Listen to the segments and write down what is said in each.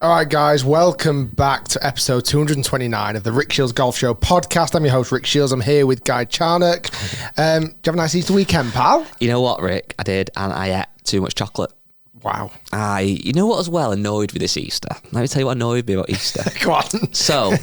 All right, guys, welcome back to episode 229 of the Rick Shiels Golf Show podcast. I'm your host, Rick Shiels. I'm here with Guy Charnock. Did you have a nice Easter weekend, pal? You know what, Rick? I did, and I ate too much chocolate. Wow. You know what as well annoyed me this Easter? Let me tell you what annoyed me about Easter. Go on. So,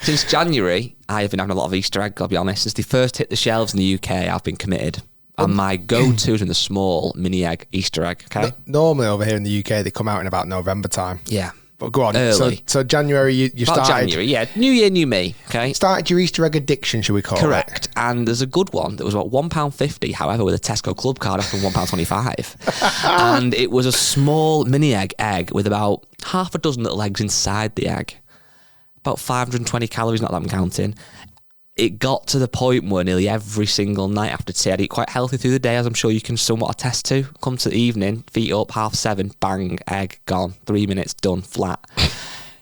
since January, I have been having a lot of Easter eggs, I'll be honest. Since they first hit the shelves in the UK, I've been committed. And my go-to is in the small mini egg, Easter egg, okay? Normally over here in the UK, they come out in about November time. Yeah. But go on. Early. So January, you About started... January, yeah. New year, new me, okay? Started your Easter egg addiction, should we call it? Correct. And there's a good one that was about £1.50, however, with a Tesco club card after £1.25. And it was a small mini egg with about half a dozen little eggs inside the egg. About 520 calories, not that I'm counting. It got to the point where nearly every single night after tea, I'd eat quite healthy through the day, as I'm sure you can somewhat attest to. Come to the evening, feet up, 7:30, bang, egg, gone. 3 minutes, done, flat.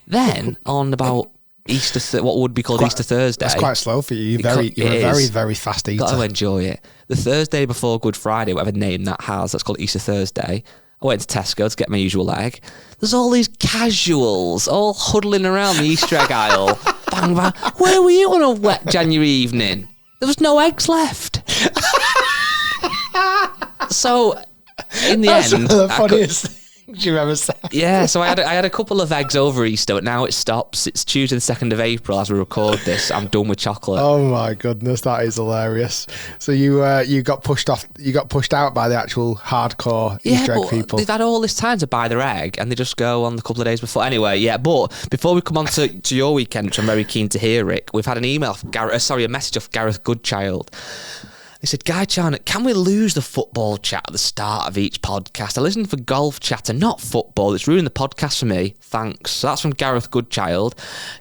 Then, on about Easter, what would be called Easter Thursday. That's quite slow for you. You're a very, very fast eater. Got to enjoy it. The Thursday before Good Friday, whatever name that has, that's called Easter Thursday. I went to Tesco to get my usual egg. There's all these casuals all huddling around the Easter egg aisle. Bang, bang. Where were you on a wet January evening? There was no eggs left. So, in the That's end... one of the funniest things you've ever said. Yeah, so I had a couple of eggs over Easter, but now it stops. It's Tuesday the 2nd of April as we record this. I'm done with chocolate. Oh my goodness, that is hilarious. So you got pushed off. You got pushed out by the actual hardcore Easter egg people. They've had all this time to buy their egg, and they just go on the couple of days before. Anyway, yeah. But before we come on to your weekend, which I'm very keen to hear, Rick, we've had an email, a message off Gareth Goodchild. He said, Guy Charnock, can we lose the football chat at the start of each podcast? I listen for golf chatter, not football. It's ruining the podcast for me. Thanks. So that's from Gareth Goodchild.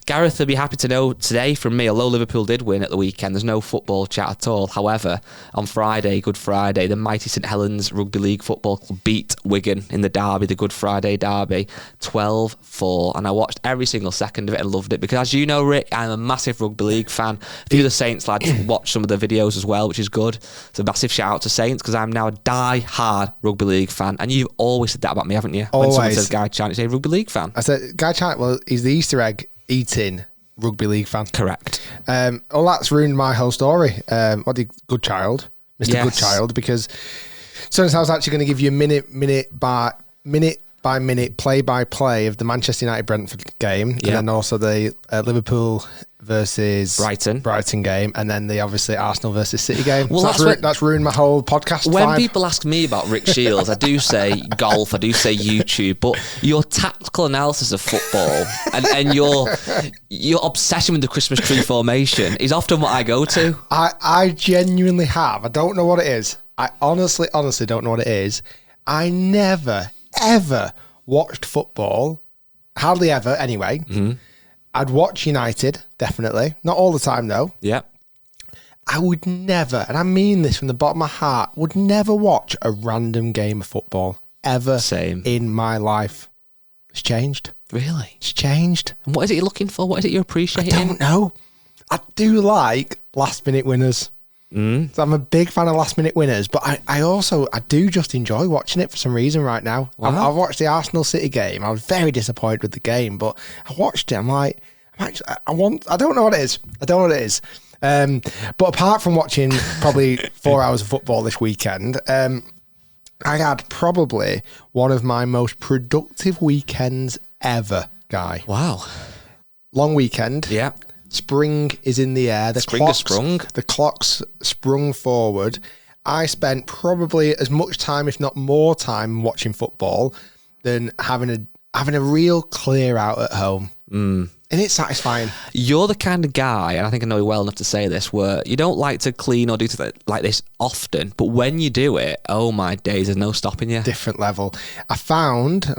Gareth will be happy to know today from me, although Liverpool did win at the weekend, there's no football chat at all. However, on Friday, Good Friday, the mighty St Helens Rugby League Football Club beat Wigan in the derby, the Good Friday derby, 12-4. And I watched every single second of it and loved it because, as you know, Rick, I'm a massive Rugby League fan. A few of the Saints lads watch some of the videos as well, which is good. So a massive shout out to Saints because I'm now a die-hard Rugby League fan. And you've always said that about me, haven't you? Always. When someone says Guy Charnock, you say Rugby League fan. I said, Guy Charnock, well, he's the Easter egg eating Rugby League fan. Correct. That's ruined my whole story. Mr. Goodchild, because so I was actually going to give you a minute by minute play-by-play of the Manchester United Brentford game, and then also the Liverpool versus Brighton game, and then the obviously Arsenal versus City game. Well, so that's ruined my whole podcast. When people ask me about Rick Shiels, I do say golf, I do say YouTube, but your tactical analysis of football and your obsession with the Christmas tree formation is often what I go to. I genuinely have. I don't know what it is. I honestly don't know what it is. I never ever watched football, hardly ever anyway. Mm-hmm. I'd watch United, definitely. Not all the time though. Yeah. I would never, and I mean this from the bottom of my heart, would never watch a random game of football ever. Same. In my life. It's changed. Really? It's changed. And what is it you're looking for? What is it you're appreciating? I don't know. I do like last minute winners. So I'm a big fan of last minute winners, but I do just enjoy watching it for some reason right now. Wow. I've watched the Arsenal City game. I was very disappointed with the game, but I watched it. I'm like, I don't know what it is. I don't know what it is. But apart from watching probably 4 hours of football this weekend, I had probably one of my most productive weekends ever, Guy. Wow. Long weekend. Yeah. Spring is in the air. The clock's sprung forward. I spent probably as much time, if not more time, watching football than having a real clear out at home. And it's satisfying. You're the kind of guy, and I think I know you well enough to say this, where you don't like to clean or do something like this often, but when you do it, oh my days, there's no stopping you. Different level. I found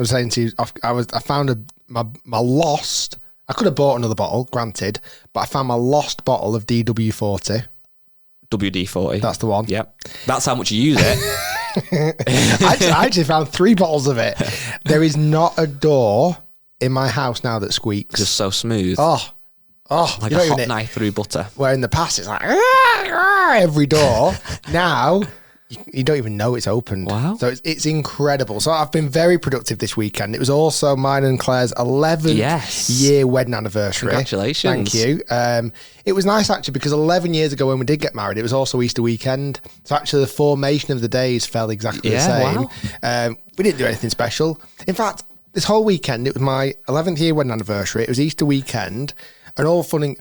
my lost... I could have bought another bottle, granted, but I found my lost bottle of DW40. WD-40. That's the one. Yep. That's how much you use it. I actually found 3 bottles of it. There is not a door in my house now that squeaks. Just so smooth. Oh, like a hot knife through butter. Where in the past it's like every door. Now you don't even know it's opened. Wow. So it's incredible. So I've been very productive this weekend. It was also mine and Claire's 11th year wedding anniversary. Congratulations. Thank you. It was nice actually because 11 years ago when we did get married, it was also Easter weekend. So actually the formation of the days fell exactly the same. Wow. We didn't do anything special. In fact, this whole weekend, it was my 11th year wedding anniversary. It was Easter weekend and all fun.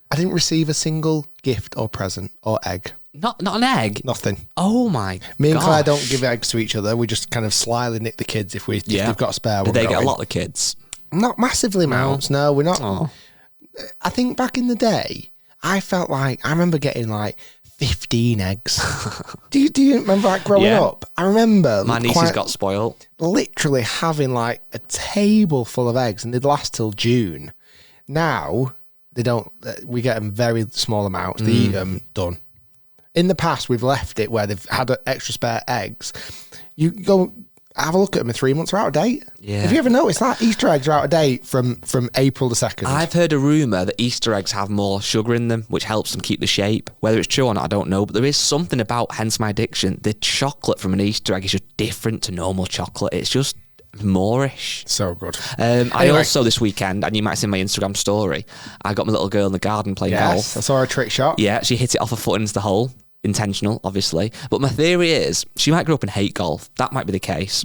I didn't receive a single gift or present or egg. Not an egg? Nothing. Oh my God. Me and Claire don't give eggs to each other. We just kind of slyly nick the kids if they've got a spare one. Did they get a lot of kids? Not massively amounts. No, we're not. Oh. I think back in the day, I felt like, I remember getting like 15 eggs. do you remember that growing up? I remember. My nieces got spoiled. Literally having like a table full of eggs and they'd last till June. Now, they don't, we get them very small amounts. They eat them, done. In the past, we've left it where they've had extra spare eggs. You go have a look at them in 3 months, they're out of date. Yeah. Have you ever noticed that? Easter eggs are out of date from April the 2nd. I've heard a rumour that Easter eggs have more sugar in them, which helps them keep the shape. Whether it's true or not, I don't know. But there is something about, hence my addiction, the chocolate from an Easter egg is just different to normal chocolate. It's just moreish. So good. I also this weekend, and you might have seen my Instagram story, I got my little girl in the garden playing golf. I saw a trick shot. Yeah, she hit it off a foot into the hole. Intentional, obviously. But my theory is she might grow up and hate golf. That might be the case.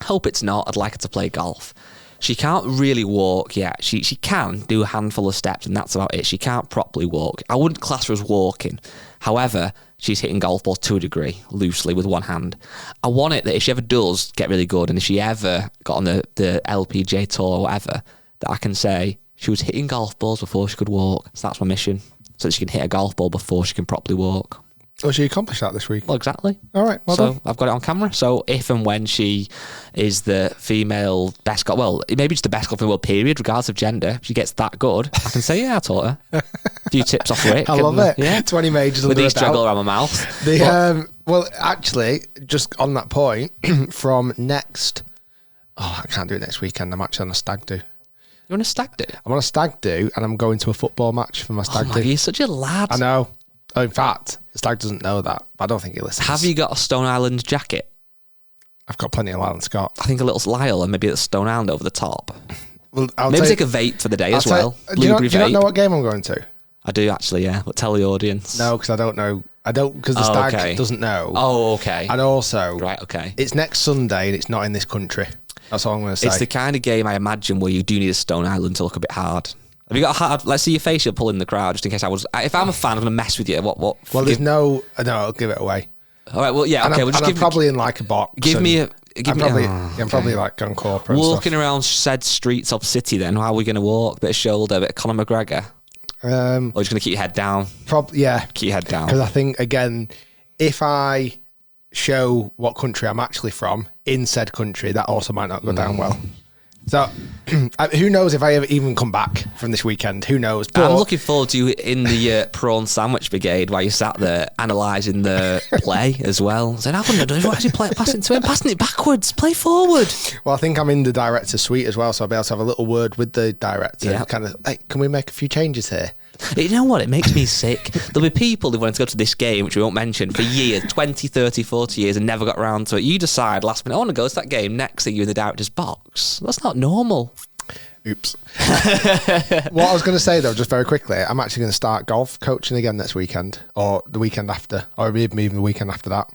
Hope it's not. I'd like her to play golf. She can't really walk yet. She can do a handful of steps and that's about it. She can't properly walk. I wouldn't class her as walking. However, she's hitting golf balls to a degree, loosely with one hand. I want it that if she ever does get really good and if she ever got on the LPGA tour or whatever, that I can say she was hitting golf balls before she could walk. So that's my mission. So that she can hit a golf ball before she can properly walk. Oh, she accomplished that this week. Well, exactly. All right, well done. I've got it on camera. So if and when she is the female best golf, well, maybe just the best golf in the world, period, regardless of gender, if she gets that good, I can say, yeah, I taught her. A few tips off Rick. I love it. Yeah. 20 majors with these juggle around my mouth. Well, actually, just on that point, from next... Oh, I can't do it next weekend. I'm actually on a stag do. You're on a stag do? I'm on a stag do, and I'm going to a football match for my stag do. You're such a lad. I know. Oh, in fact, the stag doesn't know that, but I don't think he listens. Have you got a Stone Island jacket? I've got plenty of Lyle Scott. I think a little Lyle and maybe a Stone Island over the top. Well, maybe take a vape for the day as well. Do you not know what game I'm going to? I do actually, yeah. But tell the audience. No, because I don't know. I don't, because the stag doesn't know. Oh, okay. And also, right, okay. It's next Sunday and it's not in this country. That's all I'm going to say. It's the kind of game I imagine where you do need a Stone Island to look a bit hard. Have you got a hard... Let's see your face you'll pull in the crowd, just in case I was... If I'm a fan, I'm going to mess with you. What? Well, there's no... No, I'll give it away. All right, well, yeah, okay. I'm probably in like a box. I'm probably like gone corporate. Walking around said streets of city then, how are we going to walk? Bit of shoulder, bit of Conor McGregor? Or just going to keep your head down? Yeah. Keep your head down. Because I think, again, if I show what country I'm actually from in said country, that also might not go down well. So, who knows if I ever even come back from this weekend? Who knows? But I'm looking forward to you in the prawn sandwich brigade while you sat there analysing the play as well. Saying, how can I do? Actually passing to him, passing it backwards, play forward. Well, I think I'm in the director's suite as well, so I'll be able to have a little word with the director. Yeah. Kind of, hey, can we make a few changes here? You know what? It makes me sick. There'll be people who wanted to go to this game, which we won't mention, for years, 20, 30, 40 years, and never got around to it. You decide last minute, I want to go to that game. Next thing, you're in the director's box. That's not normal. Oops. What I was going to say, though, just very quickly, I'm actually going to start golf coaching again this weekend, or the weekend after, or even the weekend after that.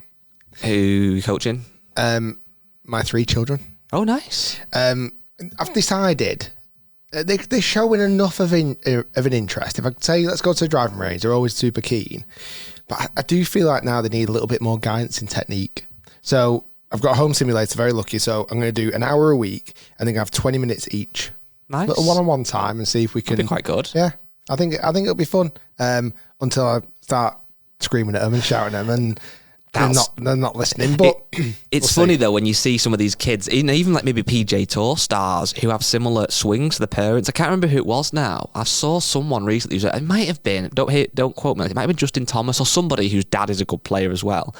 Who are you coaching? My 3 children. Oh, nice. I've decided... They're showing enough of an interest. If I say, let's go to the driving range, they're always super keen. But I do feel like now they need a little bit more guidance in technique. So I've got a home simulator, very lucky. So I'm going to do an hour a week and then have 20 minutes each. Nice. Little one-on-one time and see if we can... That'd be quite good. Yeah. I think it'll be fun until I start screaming at them and shouting at them and... They're not listening, but it's funny though when you see some of these kids, even like maybe PJ Tour stars who have similar swings to the parents. I can't remember who it was now. I saw someone recently. It might have been. Don't quote me. It might have been Justin Thomas or somebody whose dad is a good player as well.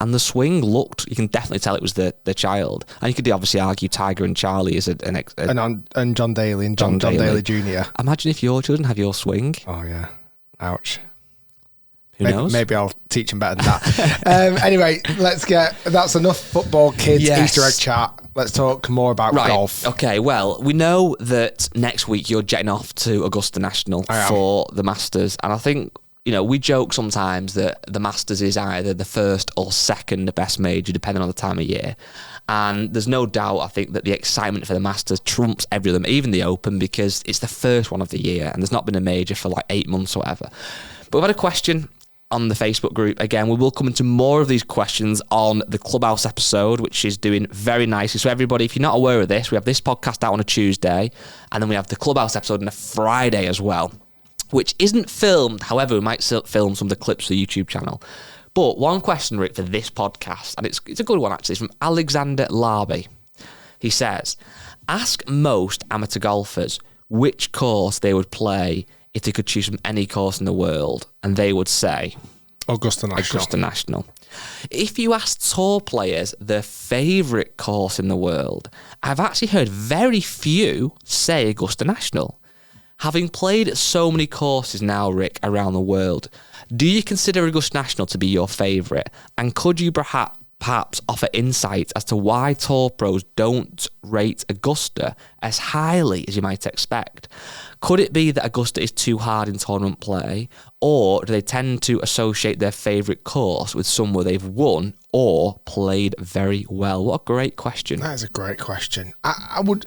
And the swing looked. You can definitely tell it was the child. And you could obviously argue Tiger and Charlie is and John Daly and John Daly Jr. Imagine if your children have your swing. Oh yeah, ouch. Who knows? Maybe I'll teach them better than that. Anyway, that's enough football, kids, Easter egg chat. Let's talk more about golf. Okay, well, we know that next week you're jetting off to Augusta National for the Masters. And I think, we joke sometimes that the Masters is either the first or second best major, depending on the time of year. And there's no doubt, I think, that the excitement for the Masters trumps every of them, even the Open, because it's the first one of the year and there's not been a major for like 8 months or whatever. But we've had a question on the Facebook group. Again, we will come into more of these questions on the Clubhouse episode, which is doing very nicely. So everybody, if you're not aware of this, we have this podcast out on a Tuesday, and then we have the Clubhouse episode on a Friday as well, which isn't filmed. However, we might still film some of the clips for the YouTube channel. But one question, Rick, for this podcast, and it's a good one actually, it's from Alexander Larby. He says, ask most amateur golfers which course they would play if they could choose from any course in the world, and they would say Augusta National. If you ask tour players their favourite course in the world, I've actually heard very few say Augusta National. Having played so many courses now, Rick, around the world, do you consider Augusta National to be your favourite? And could you perhaps offer insight as to why tour pros don't rate Augusta as highly as you might expect? Could it be that Augusta is too hard in tournament play, or do they tend to associate their favourite course with somewhere they've won or played very well? What a great question. That is a great question. I would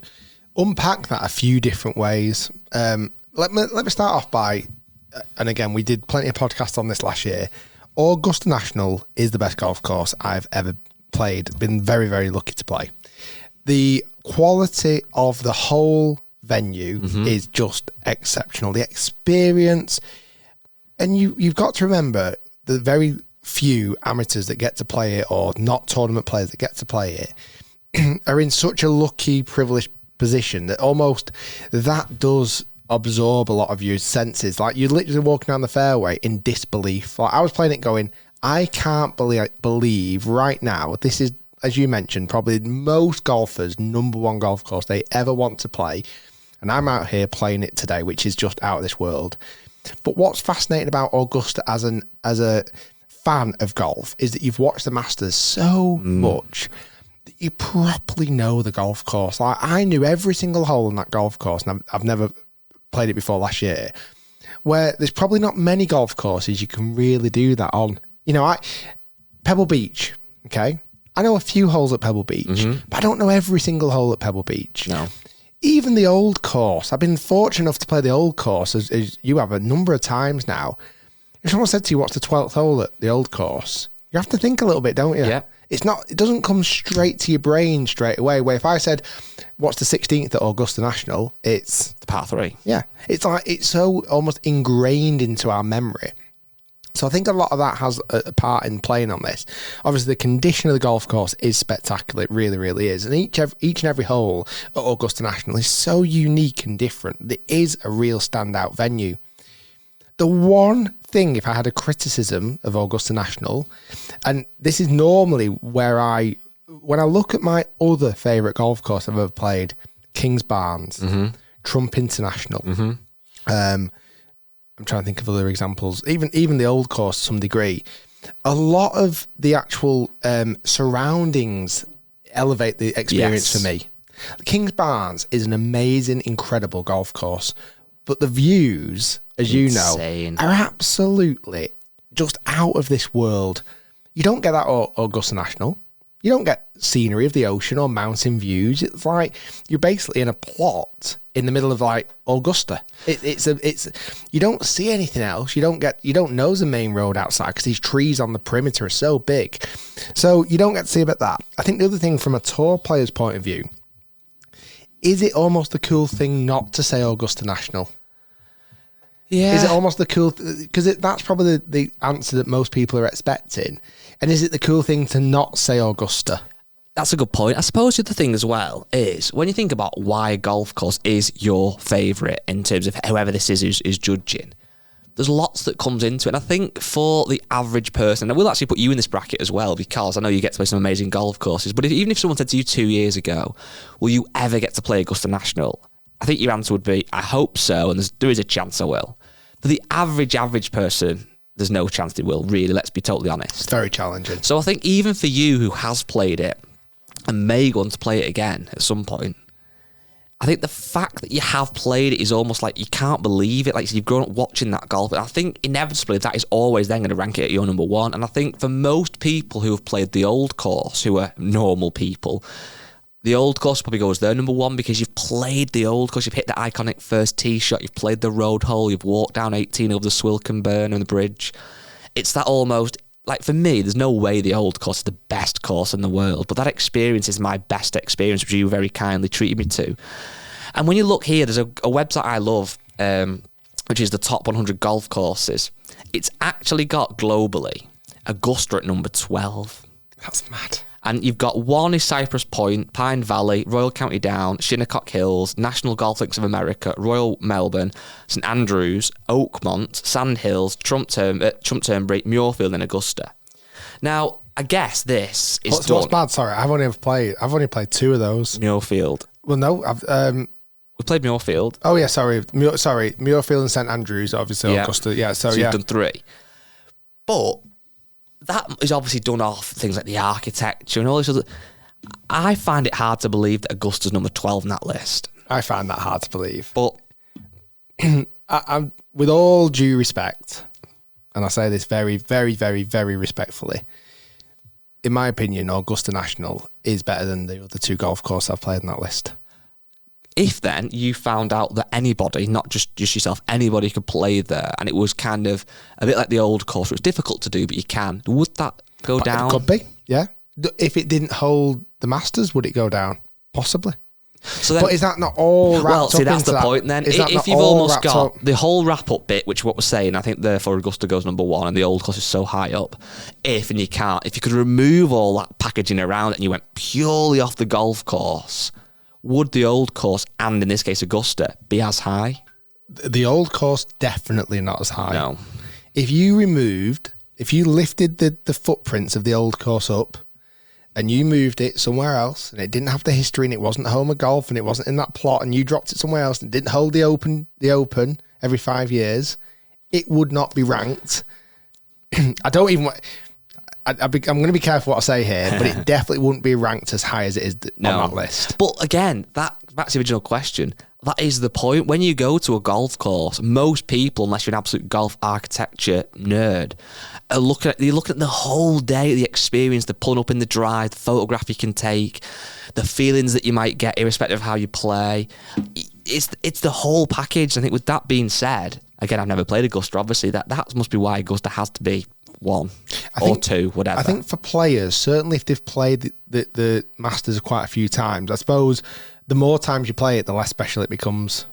unpack that a few different ways. Let me start off by, and again, we did plenty of podcasts on this last year. Augusta National is the best golf course I've ever played. Been very, very lucky to play. The quality of the whole venue is just exceptional. The experience, and you've got to remember the very few amateurs that get to play it, or not tournament players that get to play it, are in such a lucky, privileged position that almost that does absorb a lot of your senses. Like, you're literally walking down the fairway in disbelief. Like, I was playing it going, I can't believe right now, this is, as you mentioned, probably most golfers' number one golf course they ever want to play. And I'm out here playing it today, which is just out of this world. But what's fascinating about Augusta as a fan of golf is that you've watched the Masters so much that you properly know the golf course. Like, I knew every single hole in that golf course, and I've never played it before last year, where there's probably not many golf courses you can really do that on. Pebble Beach, okay? I know a few holes at Pebble Beach, but I don't know every single hole at Pebble Beach. No. Even the old course, I've been fortunate enough to play the old course, as you have a number of times now. If someone said to you, what's the 12th hole at the old course? You have to think a little bit, don't you? Yeah. It doesn't come straight to your brain straight away. Where if I said, what's the 16th at Augusta National? It's the par 3. Yeah. It's like, it's so almost ingrained into our memory. So I think a lot of that has a part in playing on this. Obviously, the condition of the golf course is spectacular. It really, really is. And each and every hole at Augusta National is so unique and different. It is a real standout venue. The one thing, if I had a criticism of Augusta National, and this is normally where when I look at my other favourite golf course I've ever played, Kings Barnes, Trump International, I'm trying to think of other examples. Even the old course to some degree. A lot of the actual surroundings elevate the experience for me. Kings Barnes is an amazing, incredible golf course, but the views, as you know, are absolutely just out of this world. You don't get that at Augusta National. You don't get scenery of the ocean or mountain views. It's like you're basically in a plot in the middle of like Augusta. It's you don't see anything else. You don't know there's a main road outside because these trees on the perimeter are so big. So you don't get to see about that. I think the other thing from a tour player's point of view, is it almost the cool thing not to say Augusta National? Yeah. Is it almost the cool... Because that's probably the answer that most people are expecting. And is it the cool thing to not say Augusta? That's a good point. I suppose the other thing as well is when you think about why a golf course is your favourite in terms of whoever this is judging, there's lots that comes into it. And I think for the average person, and we'll actually put you in this bracket as well, because I know you get to play some amazing golf courses, but even if someone said to you 2 years ago, will you ever get to play Augusta National? I think your answer would be, I hope so, and there is a chance I will. For the average person, there's no chance they will, really, let's be totally honest. It's very challenging. So I think even for you who has played it and may go on to play it again at some point, I think the fact that you have played it is almost like you can't believe it. Like, so you've grown up watching that golf. And I think inevitably that is always then going to rank it at your number one. And I think for most people who have played the old course, who are normal people, the old course probably goes their number one because you've played the old course. You've hit the iconic first tee shot. You've played the road hole. You've walked down 18 over the Swilcan Burn and the bridge. It's that almost... Like, for me, there's no way the old course is the best course in the world, but that experience is my best experience, which you very kindly treated me to. And when you look here, there's a website I love, which is the top 100 golf courses. It's actually got, globally, Augusta at number 12. That's mad. And you've got one is Cypress Point, Pine Valley, Royal County Down, Shinnecock Hills, National Golf Links of America, Royal Melbourne, St Andrews, Oakmont, Sand Hills, Trump Turnberry, Muirfield and Augusta. Now, I guess this is What's bad? Sorry, I've only played two of those. Muirfield. Well, no, We played Muirfield. Oh yeah, sorry, Muirfield and St Andrews, obviously Augusta. Yeah, so you've done three, but that is obviously done off things like the architecture and all this other. I find it hard to believe that Augusta's number 12 in that list. I find that hard to believe. But I'm, with all due respect, and I say this very, very, very, very respectfully, in my opinion, Augusta National is better than the other two golf courses I've played on that list. If then you found out that anybody, not just yourself, anybody could play there, and it was kind of a bit like the old course, which is difficult to do, but you can, would that go down? It could be, yeah. If it didn't hold the Masters, would it go down? Possibly. So then, but is that not all wrapped up? Well, see, that's the point then. If you've almost got the whole wrap-up bit, which is what we're saying, I think therefore Augusta goes number one and the old course is so high up. If you could remove all that packaging around it and you went purely off the golf course, would the old course, and in this case Augusta, be as high? The old course, definitely not as high. No. If you lifted the footprints of the old course up and you moved it somewhere else and it didn't have the history and it wasn't home of golf and it wasn't in that plot and you dropped it somewhere else and didn't hold the open every 5 years, it would not be ranked. I don't even... I'm going to be careful what I say here, but it definitely wouldn't be ranked as high as it is on that list. But again, back to the original question, that is the point. When you go to a golf course, most people, unless you're an absolute golf architecture nerd, are looking at the whole day, the experience, the pulling up in the drive, the photograph you can take, the feelings that you might get irrespective of how you play. It's the whole package. I think with that being said, again, I've never played Augusta, obviously, that must be why Augusta has to be one or two, whatever. I think for players, certainly if they've played the Masters quite a few times, I suppose the more times you play it, the less special it becomes.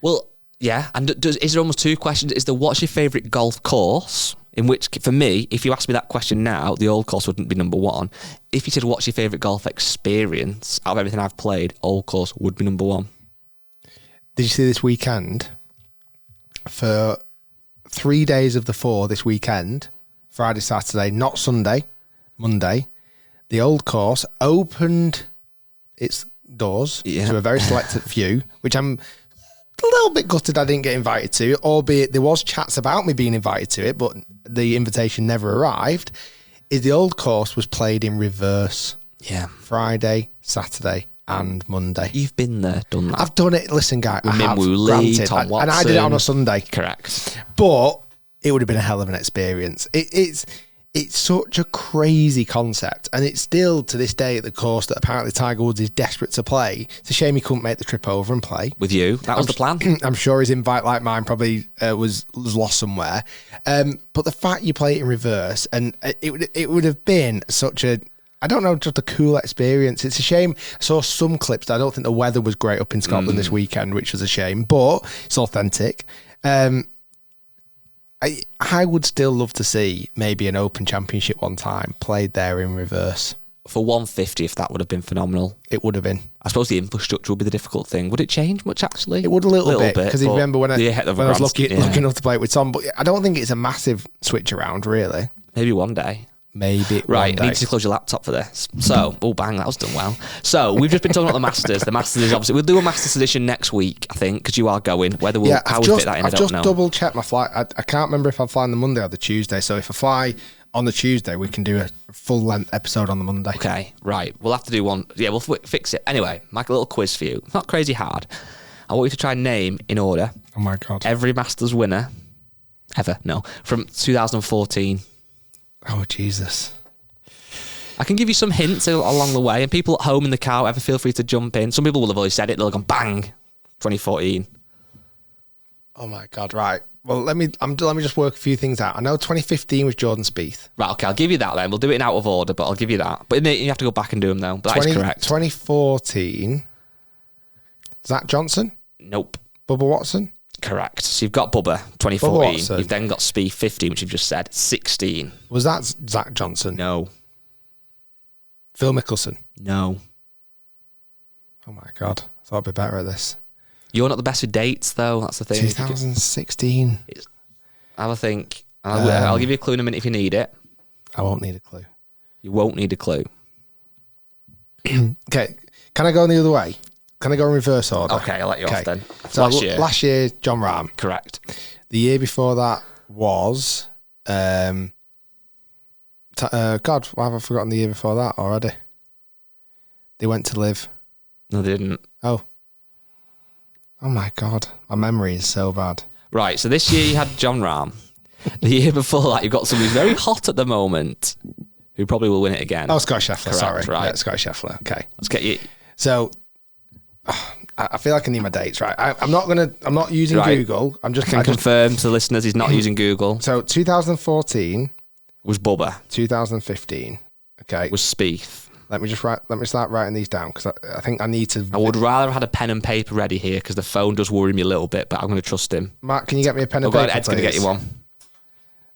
Well, yeah. And is there almost two questions? Is there what's your favourite golf course? In which, for me, if you ask me that question now, the old course wouldn't be number one. If you said what's your favourite golf experience out of everything I've played, old course would be number one. Did you see this weekend? For 3 days of the 4 this weekend, Friday, Saturday, not Sunday, Monday, the old course opened its doors to a very selected few, which I'm a little bit gutted I didn't get invited to, albeit there was chats about me being invited to it, but the invitation never arrived, is the old course was played in reverse. Yeah. Friday, Saturday and Monday. You've been there, done that. I've done it. Listen, guy, I have. Lee, Tom Watson, and I did it on a Sunday. Correct. But it would have been a hell of an experience. It's such a crazy concept, and it's still to this day at the course that apparently Tiger Woods is desperate to play. It's a shame he couldn't make the trip over and play with you. That was the plan. I'm sure his invite, like mine, probably was lost somewhere. But the fact you play it in reverse, and it would have been such a, I don't know, just a cool experience. It's a shame. I saw some clips. I don't think the weather was great up in Scotland this weekend, which was a shame, but it's authentic. I would still love to see maybe an Open Championship one time played there in reverse. For 150, if that would have been phenomenal. It would have been. I suppose the infrastructure would be the difficult thing. Would it change much, actually? It would a little bit. Because you remember when I was lucky enough to play it with Tom, but I don't think it's a massive switch around, really. Maybe one day. Maybe. Right, I need to close your laptop for this. So, oh bang, that was done well. So, we've just been talking about the Masters. The Masters is obviously, we'll do a Masters edition next week, I think, because you are going. Whether we'll, how we fit that in, I don't know. I've just double checked my flight. I can't remember if I'm flying the Monday or the Tuesday. So, if I fly on the Tuesday, we can do a full length episode on the Monday. Okay, right. We'll have to do one. Yeah, we'll fix it. Anyway, Mike, a little quiz for you. It's not crazy hard. I want you to try and name, in order, oh my God, every Masters winner ever. No, from 2014. Oh, Jesus. I can give you some hints along the way, and people at home in the car, ever feel free to jump in. Some people will have already said it. They'll have gone, bang, 2014. Oh my God, right. Well, let me just work a few things out. I know 2015 was Jordan Spieth. Right, okay, I'll give you that then. We'll do it in out of order, but I'll give you that. But you have to go back and do them though. But that is correct. 2014, Zach Johnson? Nope. Bubba Watson? Correct. So you've got Bubba, 2014. You've then got Spieth, 15, which you've just said. 16. Was that Zach Johnson? No. Phil Mickelson? No. Oh my God. I thought I'd be better at this. You're not the best with dates, though. That's the thing. 2016. Have a think. I'll give you a clue in a minute if you need it. I won't need a clue. You won't need a clue. Okay. Can I go the other way? Can I go in reverse order? Okay, I'll let you off then. So last year, John Rahm. Correct. The year before that was... God, why have I forgotten the year before that already? They went to live. No, they didn't. Oh my God, my memory is so bad. Right, so this year you had John Rahm. The year before that, you've got somebody who's very hot at the moment, who probably will win it again. Oh, Scott Scheffler. Correct, sorry, right? Yeah, Scott Scheffler. Okay, let's get you. So, I feel like I need my dates right. I'm not using Google. I can confirm to the listeners he's not using Google. So 2014 was Bubba. 2015, okay, was Spieth. Let me start writing these down because I think I need to. I would rather have had a pen and paper ready here because the phone does worry me a little bit, but I'm going to trust him. Mark, can you get me a pen and paper? Ed's going to get you one.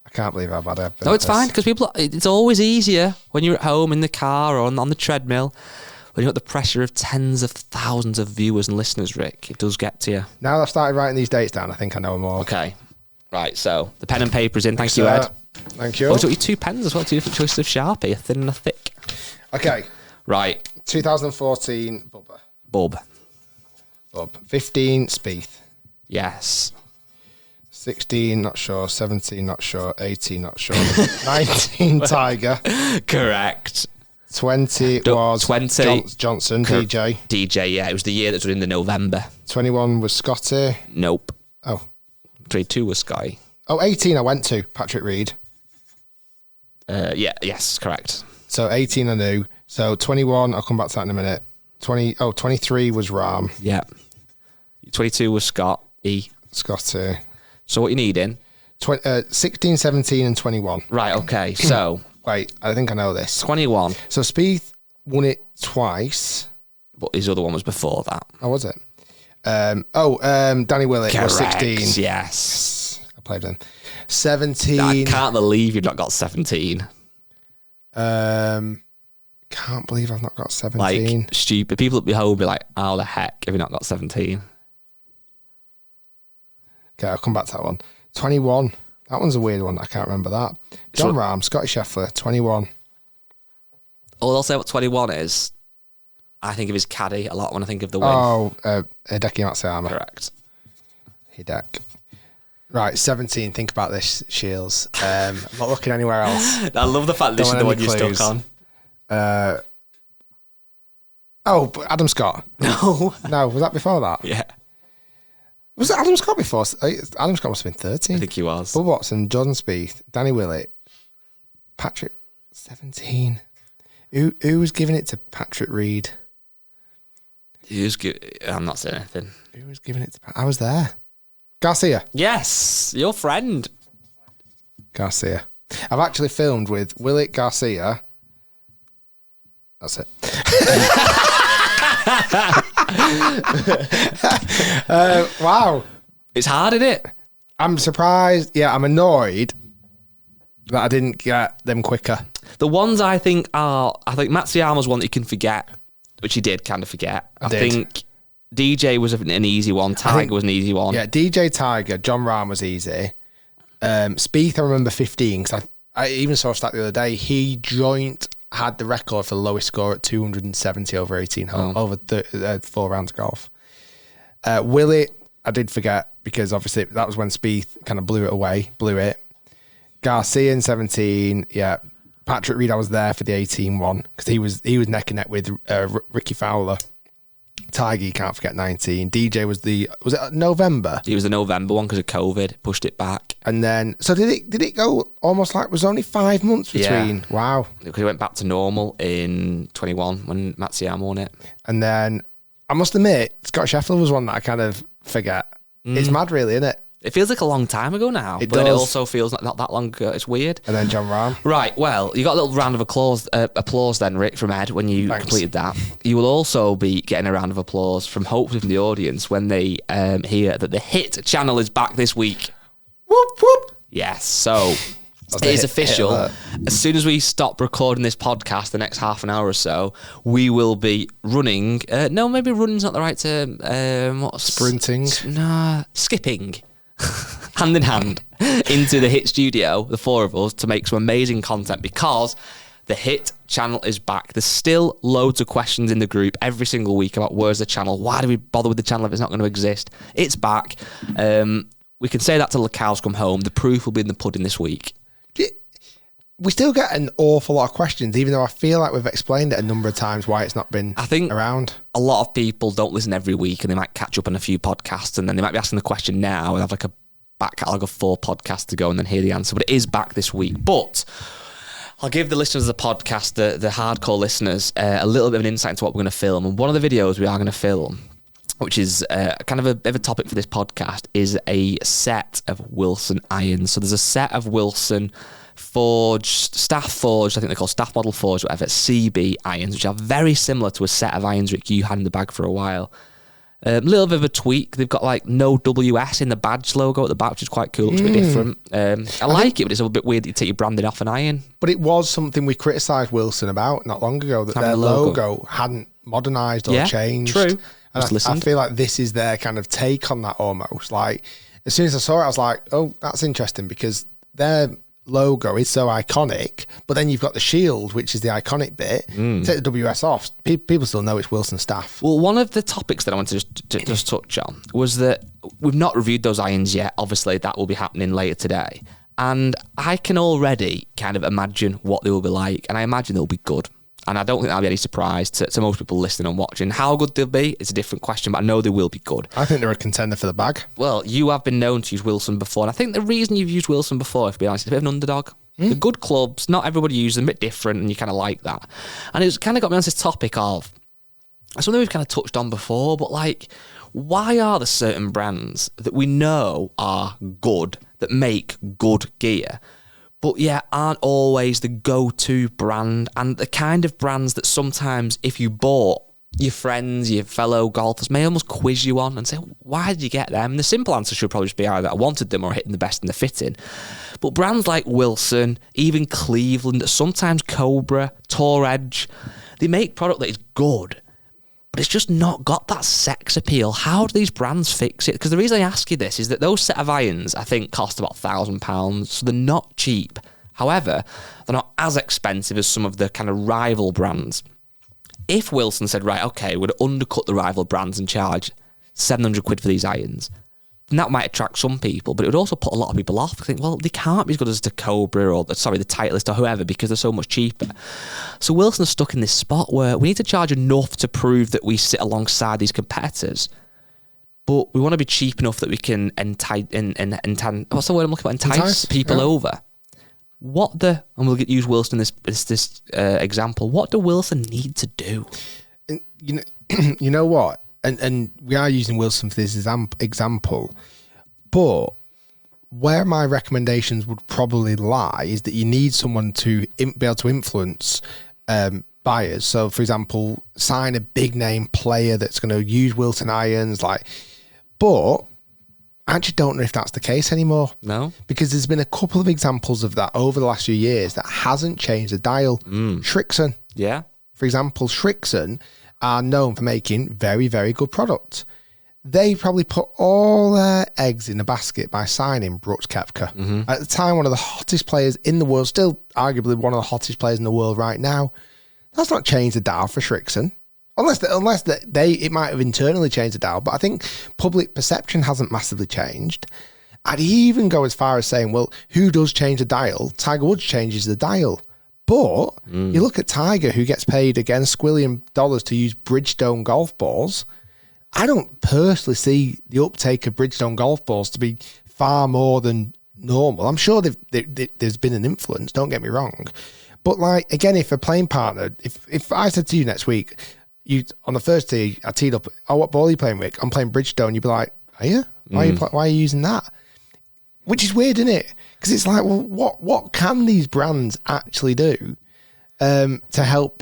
I can't believe how bad I've been. No, it's fine because it's always easier when you're at home in the car or on the treadmill. When you've got the pressure of tens of thousands of viewers and listeners, Rick, it does get to you. Now that I've started writing these dates down, I think I know them all. Okay. Right, so the pen and paper is in. Thank you, Ed. Thank you. Oh, I took you 2 pens as well, 2 different choices of Sharpie, a thin and a thick. Okay. Right. 2014, Bubba. 15, Spieth. Yes. 16, not sure. 17, not sure. 18, not sure. 19, Tiger. Correct. 20 was Johnson, DJ. DJ, yeah. It was the year that was in the November. 21 was Scotty. Nope. Oh. 22 was Scotty. Oh, 18 I went to. Patrick Reed. Yes, correct. So 18 I knew. So 21, I'll come back to that in a minute. 23 was Rahm. Yeah. 22 was Scott. Scotty. So what you need in? 16, 17 and 21. Right, okay. So... Wait, I think I know this. 21. So Spieth won it twice. But his other one was before that. Oh, was it? Danny Willett was 16. Yes. I played him. 17. I can't believe you've not got 17. Can't believe I've not got 17. Like, stupid. People at home will be like, how the heck have you not got 17? Okay, I'll come back to that one. 21. That one's a weird one. I can't remember that. John Rahm, Scotty Scheffler, 21. All I'll say what 21 is, I think of his caddy a lot when I think of the win. Oh, Hideki Matsuyama. Correct. Hidek. Right, 17. Think about this, Shiels. I'm not looking anywhere else. I love the fact this is the one you're stuck on. Adam Scott. No. No, was that before that? Yeah. Was it Adam Scott before? Adam Scott must have been 13. I think he was. Bubba Watson, Jordan Spieth, Danny Willett, Patrick, 17. Who was giving it to Patrick Reed? I'm not saying anything. Who was giving it to I was there. Garcia. Yes, your friend. Garcia. I've actually filmed with Willett, Garcia. That's it. Wow. It's hard, isn't it? I'm surprised. Yeah, I'm annoyed that I didn't get them quicker. The ones I think Matsuyama's one that you can forget, which you did kind of forget. I think DJ was an easy one. Tiger was an easy one. Yeah, DJ, Tiger, John Rahm was easy. Spieth, I remember 15 because I even saw a stat the other day. He had the record for the lowest score at 270 over 18 holes, over 4 rounds of golf. Willett, I did forget because obviously that was when Spieth kind of blew it. Garcia in 17, yeah. Patrick Reed, I was there for the 18 one because he was neck and neck with Ricky Fowler. Tiger, you can't forget 19. DJ was it November? It was the November one because of COVID, pushed it back. And then, so did it go almost like it was only 5 months between? Yeah. Wow. Because it went back to normal in 21 when Matsuyama won it. And then, I must admit, Scott Sheffield was one that I kind of forget. It's mad really, isn't it? It feels like a long time ago now, but then it also feels like not that long ago. It's weird. And then John Rahm. Right, well, you got a little round of applause then, Rick, from Ed, when you completed that. You will also be getting a round of applause from hopefully from the audience when they hear that the H.I.T channel is back this week. Whoop, whoop. Yes, so it is official. As soon as we stop recording this podcast, the next half an hour or so, we will be running. No, maybe running's not the right term. Sprinting? Nah, skipping. Hand in hand into the H.I.T studio, the four of us, to make some amazing content because the H.I.T channel is back. There's still loads of questions in the group every single week about where's the channel? Why do we bother with the channel if it's not going to exist? It's back. We can say that till the cows come home. The proof will be in the pudding this week. We still get an awful lot of questions, even though I feel like we've explained it a number of times why it's not been around. A lot of people don't listen every week and they might catch up on a few podcasts and then they might be asking the question now and have like a back catalogue of 4 podcasts to go and then hear the answer. But it is back this week. But I'll give the listeners of the podcast, the hardcore listeners, a little bit of an insight into what we're going to film. And one of the videos we are going to film, which is kind of a bit of a topic for this podcast, is a set of Wilson irons. So there's a set of Wilson staff forged, I think they're called staff model forged, whatever, CB irons, which are very similar to a set of irons, Rick, you had in the bag for a while. A little bit of a tweak. They've got like no WS in the badge logo at the back, which is quite cool. It's a bit different. I like it, but it's a bit weird that you take your branding off an iron. But it was something we criticised Wilson about not long ago, that their logo hadn't modernised or changed. True. And I feel like this is their kind of take on that almost. Like, as soon as I saw it, I was like, oh, that's interesting because their logo is so iconic, but then you've got the shield, which is the iconic bit. Take the WS off, people still know it's Wilson staff. Well, one of the topics that I wanted to just touch on was that we've not reviewed those irons yet. Obviously, that will be happening later today. And I can already kind of imagine what they will be like, and I imagine they'll be good. And I don't think that'll be any surprise to most people listening and watching. How good they'll be, it's a different question, but I know they will be good. I think they're a contender for the bag. Well, you have been known to use Wilson before, and I think the reason you've used Wilson before, if to be honest, is a bit of an underdog. They're good clubs, not everybody uses them, a bit different, and you kind of like that. And it's kind of got me on this topic of something we've kind of touched on before, but like, why are there certain brands that we know are good, that make good gear, but yeah, aren't always the go-to brand, and the kind of brands that sometimes if you bought, your friends, your fellow golfers may almost quiz you on and say, why did you get them? And the simple answer should probably just be either I wanted them or hitting the best in the fitting. But brands like Wilson, even Cleveland, sometimes Cobra, Tour Edge, they make product that is good, but it's just not got that sex appeal. How do these brands fix it? Because the reason I ask you this is that those set of irons, I think, cost about £1,000, so they're not cheap. However, they're not as expensive as some of the kind of rival brands. If Wilson said, right, okay, we're going to undercut the rival brands and charge 700 quid for these irons, then that might attract some people, but it would also put a lot of people off. I think, well, they can't be as good as the Cobra or, the Titleist or whoever because they're so much cheaper. So Wilson's stuck in this spot where we need to charge enough to prove that we sit alongside these competitors, but we want to be cheap enough that we can entice people over. And we'll use Wilson in this example. What do Wilson need to do? And, you know what? And we are using Wilson for this example, but where my recommendations would probably lie is that you need someone to be able to influence buyers. So, for example, sign a big name player that's going to use Wilson irons, but I actually don't know if that's the case anymore. No? Because there's been a couple of examples of that over the last few years that hasn't changed the dial. Shrixon. Yeah. For example, Shrixon are known for making very, very good products. they probably put all their eggs in a basket by signing Brooks Koepka. At the time, one of the hottest players in the world, still arguably one of the hottest players in the world right now. That's not changed the dial for Shrixon. Unless it might have internally changed the dial, but I think public perception hasn't massively changed. I'd even go as far as saying, well, who does change the dial? Tiger Woods changes the dial. But you look at Tiger, who gets paid again squillion dollars to use Bridgestone golf balls. I don't personally see the uptake of Bridgestone golf balls to be far more than normal. I'm sure there's been an influence, don't get me wrong. But like, again, if a playing partner, if I said to you next week, on the first tee, I teed up, oh, what ball are you playing, Rick? I'm playing Bridgestone. You'd be like, are you? Why are you using that? Which is weird, isn't it? Because it's like, well, what can these brands actually do to help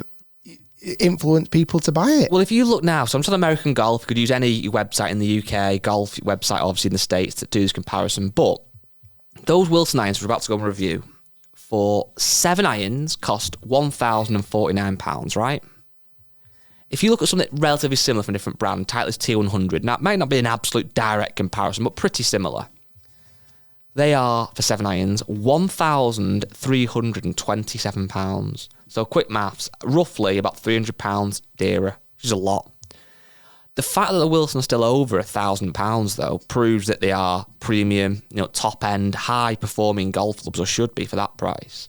influence people to buy it? Well, if you look now, so I'm just on American Golf. You could use any website in the UK, golf website, obviously in the States, to do this comparison. But those Wilson irons we're about to go and review for 7 irons cost £1,049, right? If you look at something relatively similar from a different brand, Titleist T100, now it might not be an absolute direct comparison, but pretty similar. They are, for 7 irons, £1,327. So quick maths, roughly about £300 dearer, which is a lot. The fact that the Wilson are still over £1,000, though, proves that they are premium, top-end, high-performing golf clubs, or should be for that price.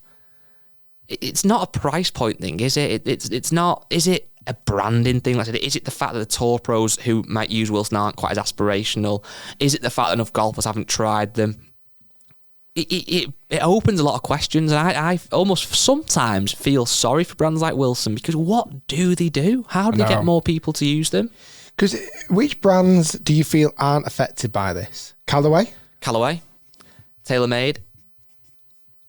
It's not a price point thing, is it? It's not. Is it a branding thing? Like I said, is it the fact that the tour pros who might use Wilson aren't quite as aspirational? Is it the fact that enough golfers haven't tried them? It opens a lot of questions, and I almost sometimes feel sorry for brands like Wilson, because what do they do? How do they get more people to use them? Because which brands do you feel aren't affected by this? Callaway, TaylorMade,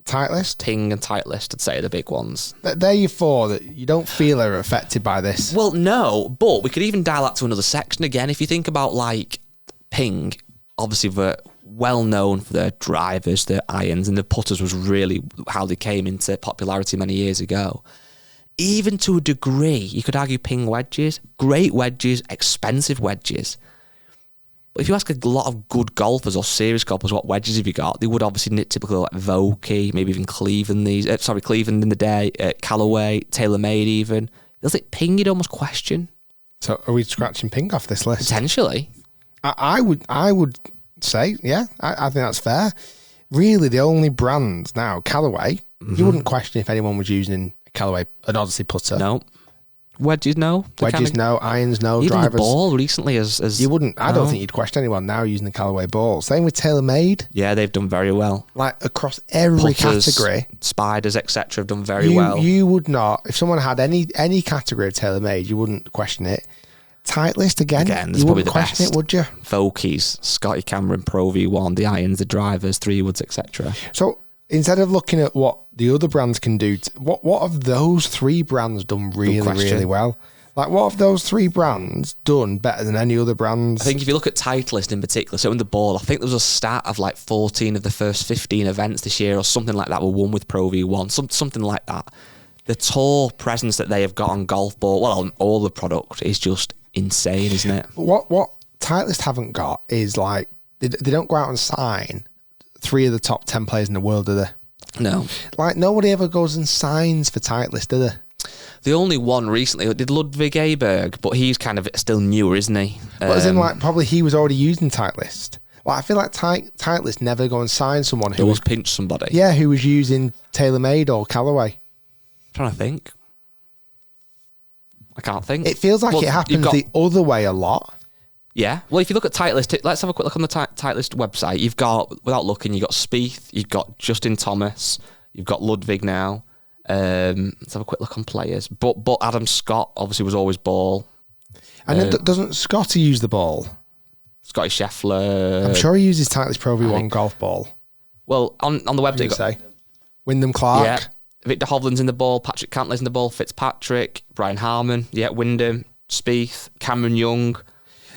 Titleist, Ping and Titleist, I'd say, are the big ones. They're your 4 that you don't feel are affected by this. Well, no, but we could even dial that to another section again. If you think about like Ping, obviously they're well known for their drivers, their irons, and the putters was really how they came into popularity many years ago. Even to a degree, you could argue Ping wedges, great wedges, expensive wedges. But if you ask a lot of good golfers or serious golfers what wedges have you got, they would obviously typically like Vokey, maybe even Cleveland Cleveland in the day, Callaway, TaylorMade even. It's like Ping you'd almost question. So are we scratching Ping off this list? Potentially. I would say, yeah, I think that's fair. Really, the only brand now, Callaway, you wouldn't question if anyone was using Callaway, an Odyssey putter. No. Wedges, no. No. Irons, no. Even Drivers. The ball recently as you wouldn't. I don't think you'd question anyone now using the Callaway ball. Same with TaylorMade. Yeah, they've done very well. Like across every category, Spiders, etc., have done very well. You would not. If someone had any category of TaylorMade, you wouldn't question it. Titleist again you wouldn't question best. It, would you? Vokeys, Scotty Cameron Pro V1, the irons, the drivers, 3 woods, etc. So instead of looking at what the other brands can do, what have those 3 brands done really well? Like, what have those 3 brands done better than any other brands? I think if you look at Titleist in particular, so in the ball, I think there was a stat of like 14 of the first 15 events this year or something like that were won with Pro V1, something like that. The tour presence that they have got on golf ball, well, on all the product, is just insane, isn't it? What Titleist haven't got is like, they don't go out and sign 3 of the top 10 players in the world, do they? No. Like, nobody ever goes and signs for Titleist, do they? The only one recently did Ludwig Aberg, but he's kind of still newer, isn't he? But as in, like, probably he was already using Titleist. Like, I feel like Titleist never go and sign someone who was pinch somebody. Yeah, who was using TaylorMade or Callaway. I'm trying to think. I can't think. It feels like it happens the other way a lot. Yeah. Well, if you look at Titleist, let's have a quick look on the Titleist website. You've got, without looking, you've got Spieth, you've got Justin Thomas, you've got Ludwig now. Let's have a quick look on players. But Adam Scott obviously was always ball. And then doesn't Scotty use the ball? Scotty Scheffler. I'm sure he uses Titleist Pro V1 golf ball. Well, on the website, you've got Wyndham Clark. Yeah. Victor Hovland's in the ball, Patrick Cantlay's in the ball, Fitzpatrick, Brian Harmon, Wyndham, Spieth, Cameron Young.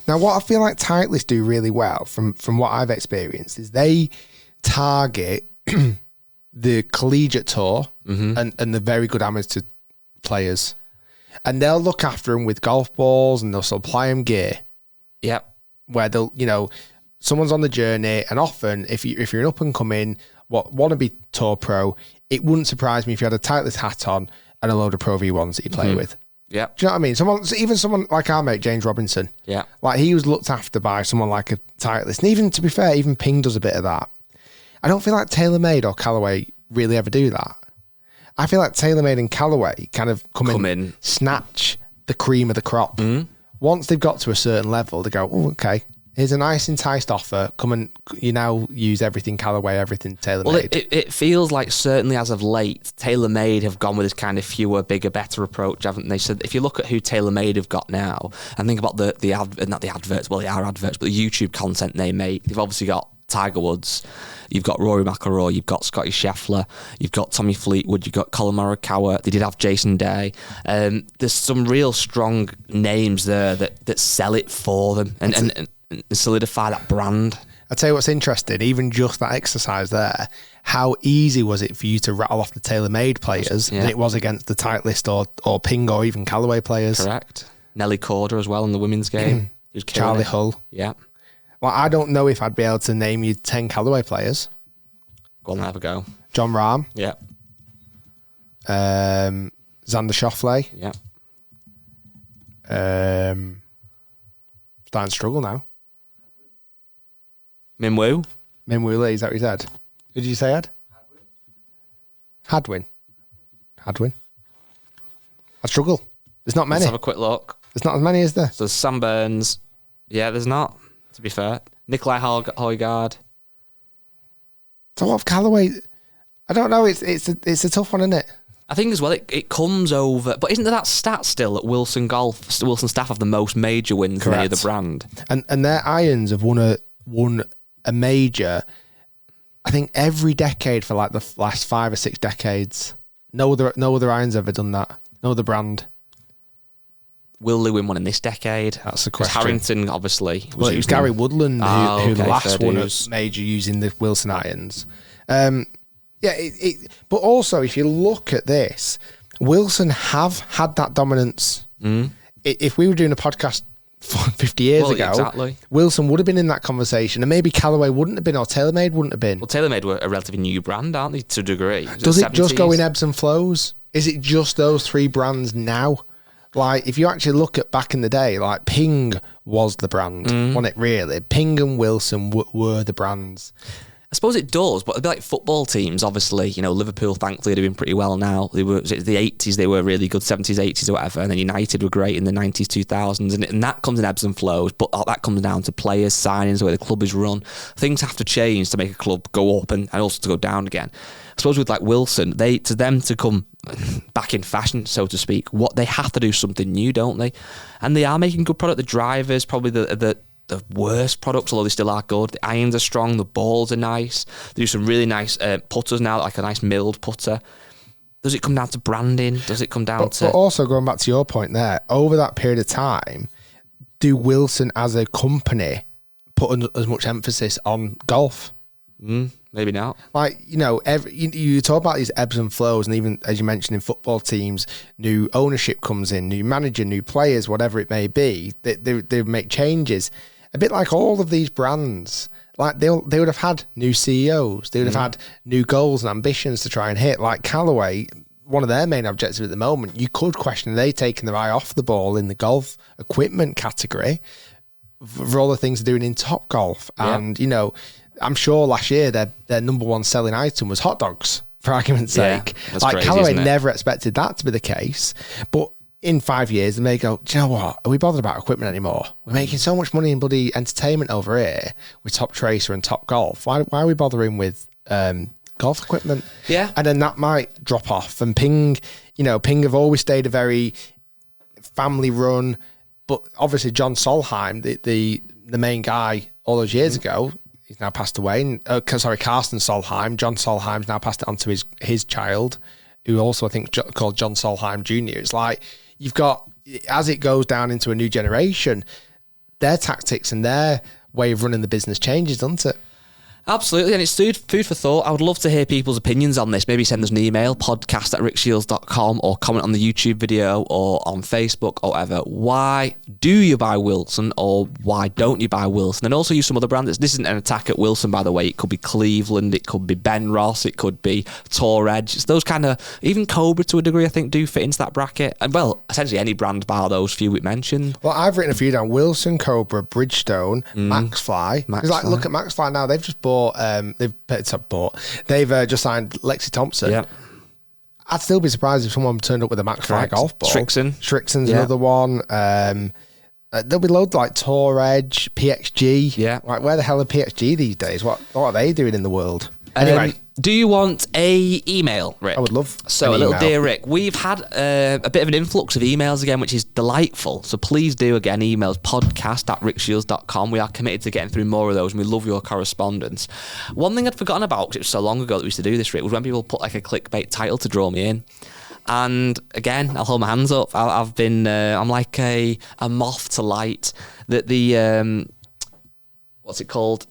Now, what I feel like Titleist do really well, from what I've experienced, is they target the collegiate tour and the very good amateur players. And they'll look after them with golf balls and they'll supply them gear. Yep. where they'll, someone's on the journey, and often if you're an up and coming wannabe tour pro, it wouldn't surprise me if you had a Titleist hat on and a load of Pro V1s that you play with. Yeah. Do you know what I mean? Even someone like our mate, James Robinson. Yeah. Like, he was looked after by someone like a Titleist. And even, to be fair, even Ping does a bit of that. I don't feel like TaylorMade or Callaway really ever do that. I feel like TaylorMade and Callaway kind of come in, snatch the cream of the crop. Once they've got to a certain level, they go, oh, okay, here's a nice enticed offer. Come and you now use everything Callaway, everything TaylorMade. Well, it feels like certainly as of late, TaylorMade have gone with this kind of fewer, bigger, better approach, haven't they? So if you look at who TaylorMade have got now, and think about not the adverts, well, they are adverts, but the YouTube content they make, they've obviously got Tiger Woods, you've got Rory McIlroy, you've got Scotty Scheffler, you've got Tommy Fleetwood, you've got Colin Morikawa, they did have Jason Day. There's some real strong names there that sell it for them and solidify that brand. I'll tell you what's interesting, even just that exercise there, how easy was it for you to rattle off the TaylorMade players than it was against the Titleist or Ping or even Callaway players? Correct. Nelly Corder as well in the women's game. He was Charlie Hull. Yeah. Well, I don't know if I'd be able to name you 10 Callaway players. Go on, have a go. John Rahm. Yeah. Xander Schauffele. Yeah. Starting to struggle now. Minwoo. Minwoo Lee, is that what you said? Who did you say, Ed? Hadwin. I struggle. There's not many. Let's have a quick look. There's not as many, is there? So there's Sam Burns. Yeah, there's not, to be fair. Nikolai Højgaard. It's a lot of Callaway. I don't know. It's a tough one, isn't it? I think as well, it comes over. But isn't there that stat still that Wilson staff have the most major wins in any other brand? And their irons have won a major, I think, every decade for like the last 5 or 6 decades. No other irons ever done that. No other brand. Will they win one in this decade? That's the question. Harrington, obviously. It was Gary Woodland who last won a major using the Wilson irons. But also, if you look at this, Wilson have had that dominance. If we were doing a podcast 50 years ago, exactly. Wilson would have been in that conversation, and maybe Callaway wouldn't have been, or TaylorMade wouldn't have been. Well, TaylorMade were a relatively new brand, aren't they, to a degree? Does it just go in ebbs and flows? Is it just those 3 brands now? Like, if you actually look at back in the day, like Ping was the brand, wasn't it really? Ping and Wilson were the brands. I suppose it does, but it'd be like football teams, obviously. Liverpool, thankfully, are doing pretty well now. They were the 80s, they were really good, 70s, 80s, or whatever, and then United were great in the 90s, 2000s, and that comes in ebbs and flows, but that comes down to players, signings, the way the club is run. Things have to change to make a club go up and also to go down again. I suppose with like Wilson, to them to come back in fashion, so to speak, what they have to do something new, don't they? And they are making good product. The drivers, probably the worst products, although they still are good. The irons are strong, the balls are nice. They do some really nice putters now, like a nice milled putter. Does it come down to branding? Does it come down to... But also, going back to your point there, over that period of time, do Wilson as a company put as much emphasis on golf? Maybe not. Like, you talk about these ebbs and flows, and even, as you mentioned, in football teams, new ownership comes in, new manager, new players, whatever it may be. They make changes. A bit like all of these brands, like they would have had new CEOs, they would have had new goals and ambitions to try and hit. Like Callaway, one of their main objectives at the moment, you could question, are they taking their eye off the ball in the golf equipment category for all the things they're doing in Top Golf? And, I'm sure last year their number one selling item was hot dogs, for argument's sake. That's like, crazy, Callaway isn't it? never expected that to be the case. But in 5 years, they may go, do you know what? Are we bothered about equipment anymore? We're making so much money in bloody entertainment over here with Top Tracer and Top Golf. Why are we bothering with golf equipment? Yeah. And then that might drop off. And Ping have always stayed a very family run. But obviously, John Solheim, the main guy all those years ago, he's now passed away. Carsten Solheim. John Solheim's now passed it on to his child, who also, I think, called John Solheim Jr. It's like, you've got, as it goes down into a new generation, their tactics and their way of running the business changes, doesn't it? Absolutely, and it's food for thought. I would love to hear people's opinions on this. Maybe send us an email, podcast@rickshiels.com, or comment on the YouTube video or on Facebook or whatever. Why do you buy Wilson, or why don't you buy Wilson? And also use some other brands. This isn't an attack at Wilson, by the way. It could be Cleveland, it could be Ben Ross, it could be Tour Edge. It's those kind of, even Cobra to a degree, I think, do fit into that bracket. And well, essentially any brand bar those few we mentioned. Well, I've written a few down: Wilson, Cobra, Bridgestone, Maxfly. Because like, look at Maxfly now; they've just bought. They've just signed Lexi Thompson. Yeah. I'd still be surprised if someone turned up with a Maxfly golf ball. Strixon's another one. There'll be loads like Tour Edge, PXG. Yeah. Like, where the hell are PXG these days? What are they doing in the world? Anyway. Do you want a email, Rick? I would love So, a little dear Rick, we've had a bit of an influx of emails again, which is delightful. So please do again, emails podcast@rickshiels.com. We are committed to getting through more of those, and we love your correspondence. One thing I'd forgotten about, because it was so long ago that we used to do this, Rick, was when people put like a clickbait title to draw me in. And again, I'll hold my hands up. I've been, I'm like a moth to light. The what's it called?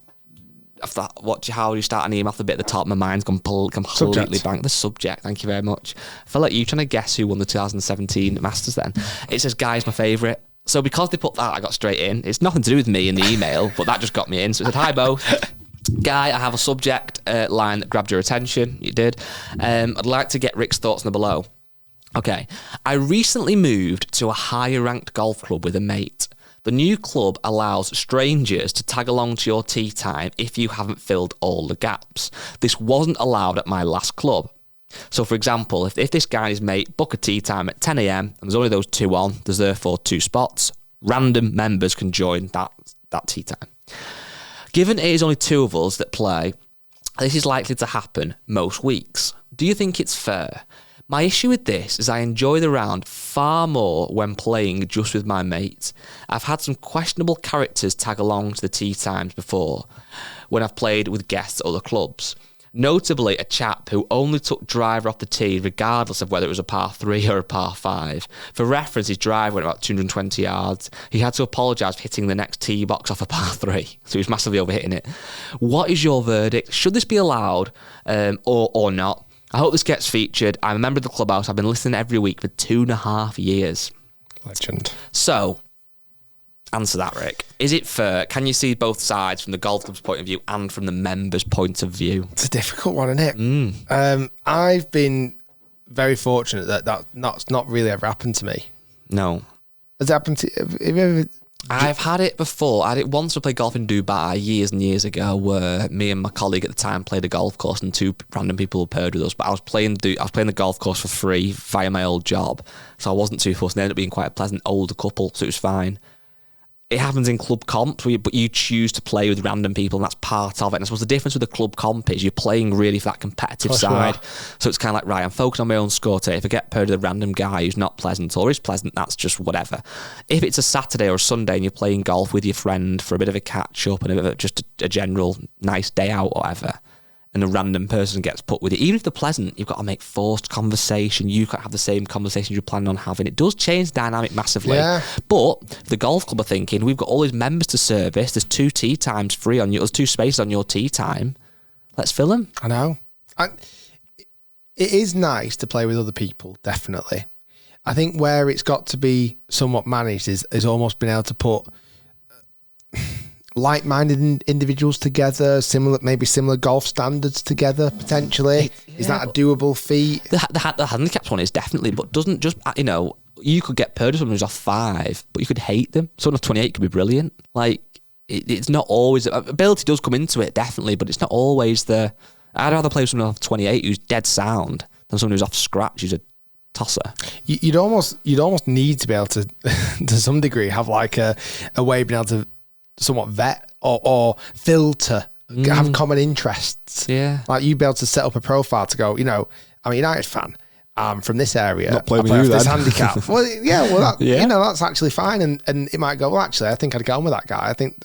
How do you start an email off the bit at the top? My mind's gone completely blank. The subject, thank you very much. I feel like you trying to guess who won the 2017 Masters then. It says, Guy's my favourite. So because they put that, I got straight in. It's nothing to do with me in the email, but that just got me in. So it said, hi both. Guy, I have a subject line that grabbed your attention. You did. I'd like to get Rick's thoughts on the below. Okay. I recently moved to a higher ranked golf club with a mate. The new club allows strangers to tag along to your tee time if you haven't filled all the gaps. This wasn't allowed at my last club. So, for example, if this guy and his mate book a tee time at 10 a.m. and there's only those two on, there's therefore 2 spots. Random members can join that tee time. Given it is only 2 of us that play, this is likely to happen most weeks. Do you think it's fair? My issue with this is I enjoy the round far more when playing just with my mates. I've had some questionable characters tag along to the tee times before when I've played with guests at other clubs. Notably, a chap who only took driver off the tee regardless of whether it was a par 3 or a par 5. For reference, his drive went about 220 yards. He had to apologise for hitting the next tee box off a par 3, so he was massively overhitting it. What is your verdict? Should this be allowed or not? I hope this gets featured. I'm a member of the clubhouse. I've been listening every week for 2.5 years. Legend. So, answer that, Rick. Is it fair? Can you see both sides from the golf club's point of view and from the members' point of view? It's a difficult one, isn't it? I've been very fortunate that's not really ever happened to me. No. Has it happened to have you ever? I've had it before. I had it once. I played golf in Dubai years and years ago, where me and my colleague at the time played a golf course, and 2 random people were paired with us. But I was playing the golf course for free via my old job, so I wasn't too fussed. And they ended up being quite a pleasant older couple, so it was fine. It happens in club comps, but you choose to play with random people, and that's part of it. And I suppose the difference with the club comp is you're playing really for that competitive side. Sure. So it's kind of like, right, I'm focused on my own score today. If I get paired with a random guy who's not pleasant or is pleasant, that's just whatever. If it's a Saturday or a Sunday and you're playing golf with your friend for a bit of a catch-up and just a general nice day out or whatever, and a random person gets put with it, even if they're pleasant, you've got to make forced conversation. You can't have the same conversations you're planning on having. It does change the dynamic massively. Yeah. But the golf club are thinking, we've got all these members to service. There's 2 tee times free on you. There's 2 spaces on your tee time. Let's fill them. I know. It is nice to play with other people, definitely. I think where it's got to be somewhat managed is almost being able to put like-minded individuals together, similar golf standards together, potentially. Is that a doable feat? The handicapped one is definitely, but doesn't just, you could get paired with someone who's off 5, but you could hate them. Someone off 28 could be brilliant. Like, it's not always, ability does come into it, definitely, but it's not always I'd rather play with someone off 28 who's dead sound than someone who's off scratch who's a tosser. You'd almost need to be able to, to some degree, have like a way of being able to somewhat vet or filter, have common interests. Yeah. Like you'd be able to set up a profile to go, I'm a United fan. I'm from this area. Not playing with you then. This handicap. Well, that's actually fine. And it might go, well, actually, I think I'd get on with that guy. I think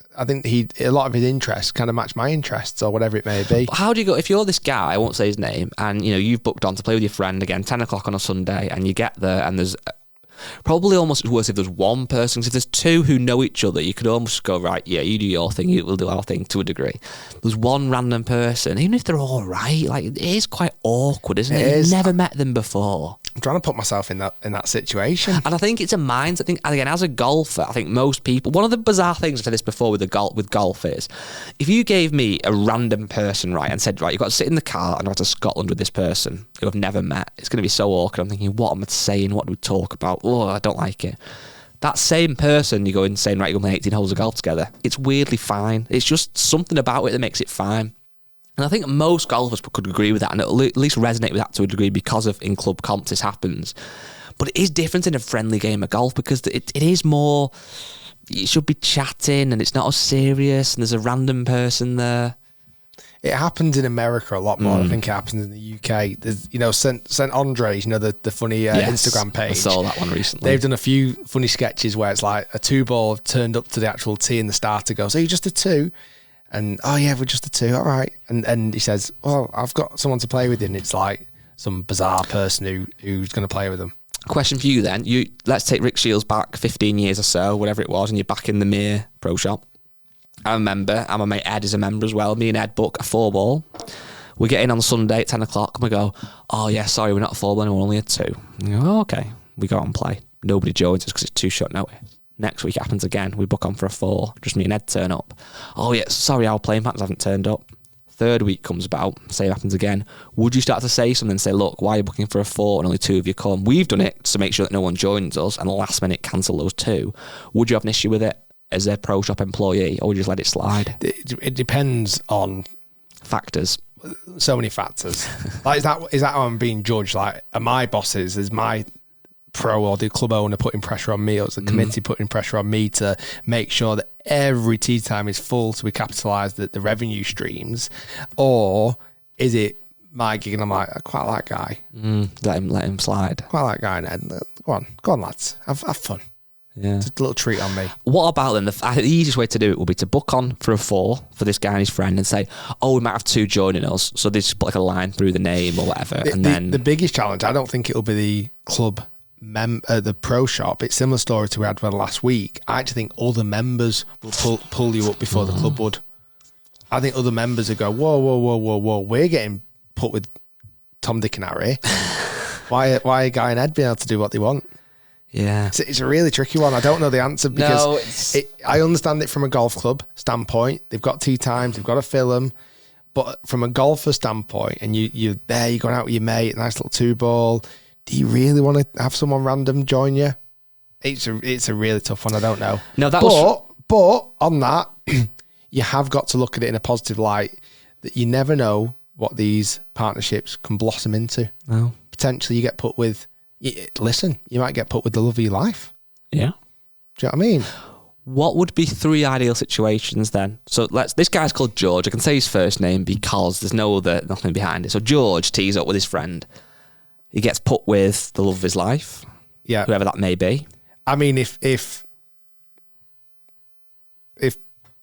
a lot of his interests kind of match my interests or whatever it may be. But how do you go, if you're this guy, I won't say his name, and you've booked on to play with your friend again, 10 o'clock on a Sunday, and you get there and there's Probably almost worse if there's one person. 'Cause if there's two who know each other, you could almost go, right, yeah, you do your thing, we'll do our thing to a degree. There's one random person, even if they're all right, like, it is quite awkward, isn't it? You've never met them before. I'm trying to put myself in that situation. And I think it's a mindset. I think, again, as a golfer, I think most people, one of the bizarre things I've said this before with golf is, if you gave me a random person, right, and said, right, you've got to sit in the car and go to Scotland with this person who I've never met, it's going to be so awkward. I'm thinking, what am I saying? What do we talk about? Oh, I don't like it. That same person, you go in saying, right, you're going to play 18 holes of golf together. It's weirdly fine. It's just something about it that makes it fine. And I think most golfers could agree with that and at least resonate with that to a degree because of in club comps this happens. But it is different in a friendly game of golf because it is more, you should be chatting and it's not as serious and there's a random person there. It happens in America a lot more. I think it happens in the UK. There's, St. Andre's, the funny Instagram page. I saw that one recently. They've done a few funny sketches where it's like a 2-ball turned up to the actual tee and the starter goes, "Are you just a 2?" And, "Oh yeah, we're just a 2, all right." And he says, "Oh, I've got someone to play with," and it's like some bizarre person who's going to play with them. Question for you then. Let's take Rick Shiels back 15 years or so, whatever it was, and you're back in the Mere Pro Shop. I'm a member, and my mate Ed is a member as well. Me and Ed book a 4-ball. We get in on Sunday at 10 o'clock and we go, "Oh yeah, sorry, we're not a 4-ball anymore, only a 2. And you go, "Oh, okay." We go out and play. Nobody joins us because it's too short notice. Next week happens again. We book on for a 4. Just me and Ed turn up. "Oh yeah, sorry, our playing partners haven't turned up." Third week comes about, same happens again. Would you start to say something and say, "Look, why are you booking for a 4 and only 2 of you come?" We've done it to make sure that no one joins us and last minute cancel those 2. Would you have an issue with it as a Pro Shop employee, or would you just let it slide? It depends on factors. So many factors. Like, is that how I'm being judged? Like, are my bosses, is my pro or the club owner putting pressure on me, or is the committee putting pressure on me to make sure that every tee time is full so we capitalise the revenue streams? Or is it my gig and I'm like, "I quite like that guy. Let him slide. Quite like that guy, Ned. Go on, lads. Have fun." Yeah. Just a little treat on me. What about then? The easiest way to do it would be to book on for a 4 for this guy and his friend and say, "Oh, we might have 2 joining us." So they just put like a line through the name or whatever. The biggest challenge, I don't think it'll be the club the pro shop. It's a similar story to we had last week. I actually think other members will pull you up before the club would. I think other members would go, whoa, we're getting put with Tom, Dick and Harry. Why are Guy and Ed being able to do what they want? Yeah. It's a really tricky one. I don't know the answer because I understand it from a golf club standpoint. They've got tee times, they've got to fill them. But from a golfer standpoint, and you're there, you're going out with your mate, nice little 2-ball. Do you really want to have someone random join you? It's a really tough one. I don't know. No, but on that, you have got to look at it in a positive light. That you never know what these partnerships can blossom into. No. Potentially, you get put with. Listen, you might get put with the love of your life. Yeah. Do you know what I mean? What would be 3 ideal situations then? So this guy's called George. I can say his first name because there's nothing behind it. So George tees up with his friend. He gets put with the love of his life. Yeah. Whoever that may be. I mean, if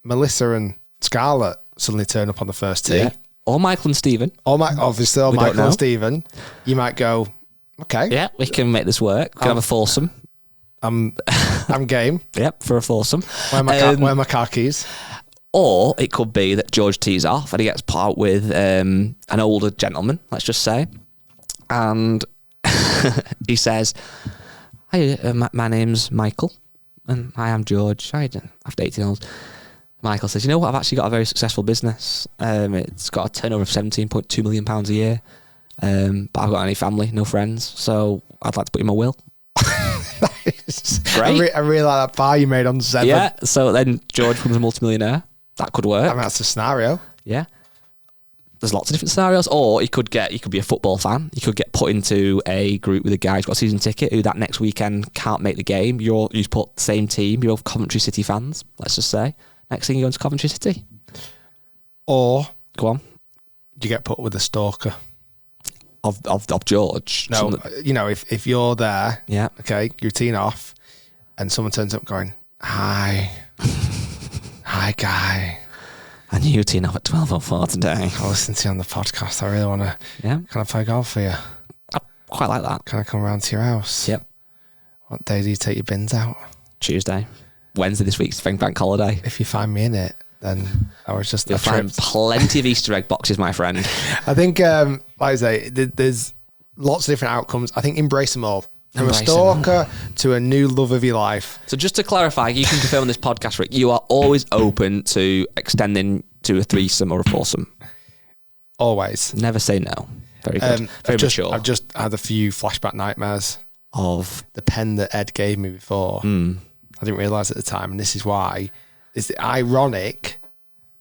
Melissa and Scarlett suddenly turn up on the first tee. Yeah. Or Michael and Stephen. Obviously, Michael and Stephen. You might go, okay. Yeah, we can make this work. We can have a foursome. I'm game. Yep, for a foursome. Where are my car keys? Or it could be that George tees off and he gets put out with an older gentleman, let's just say. And he says, "Hi, my name's Michael. And I am George. After 18 hours." Michael says, "You know what? I've actually got a very successful business. It's got a turnover of £17.2 million a year. But I haven't got any family, no friends. So I'd like to put in my will." Great. I really like that bar you made on 7. Yeah. So then George becomes a multimillionaire. That could work. I mean, that's a scenario. Yeah. There's lots of different scenarios. Or you could be a football fan. You could get put into a group with a guy who's got a season ticket who that next weekend can't make the game. You put the same team. You're Coventry City fans, let's just say. Next thing you go into Coventry City. Or go on. You get put with a stalker. Of George. No, if you're there, yeah, okay, you're teeing off, and someone turns up going, "Hi, Guy. I knew you were teeing off at 12:04 today. I listened to you on the podcast. I really want to. Yeah. Can I play golf for you? I quite like that. Can I come around to your house? Yep. What day do you take your bins out? Tuesday. Wednesday this week's bank holiday. If you find me in it, then I was just... You'll find plenty of Easter egg boxes, my friend. I think, like I say, there's lots of different outcomes. I think embrace them all. From a stalker to a new love of your life. So just to clarify, you can confirm on this podcast, Rick, you are always open to extending to a threesome or a foursome. Always. Never say no. Very good. Very mature. I've just had a few flashback nightmares of the pen that Ed gave me before. I didn't realise at the time, and this is why. It's ironic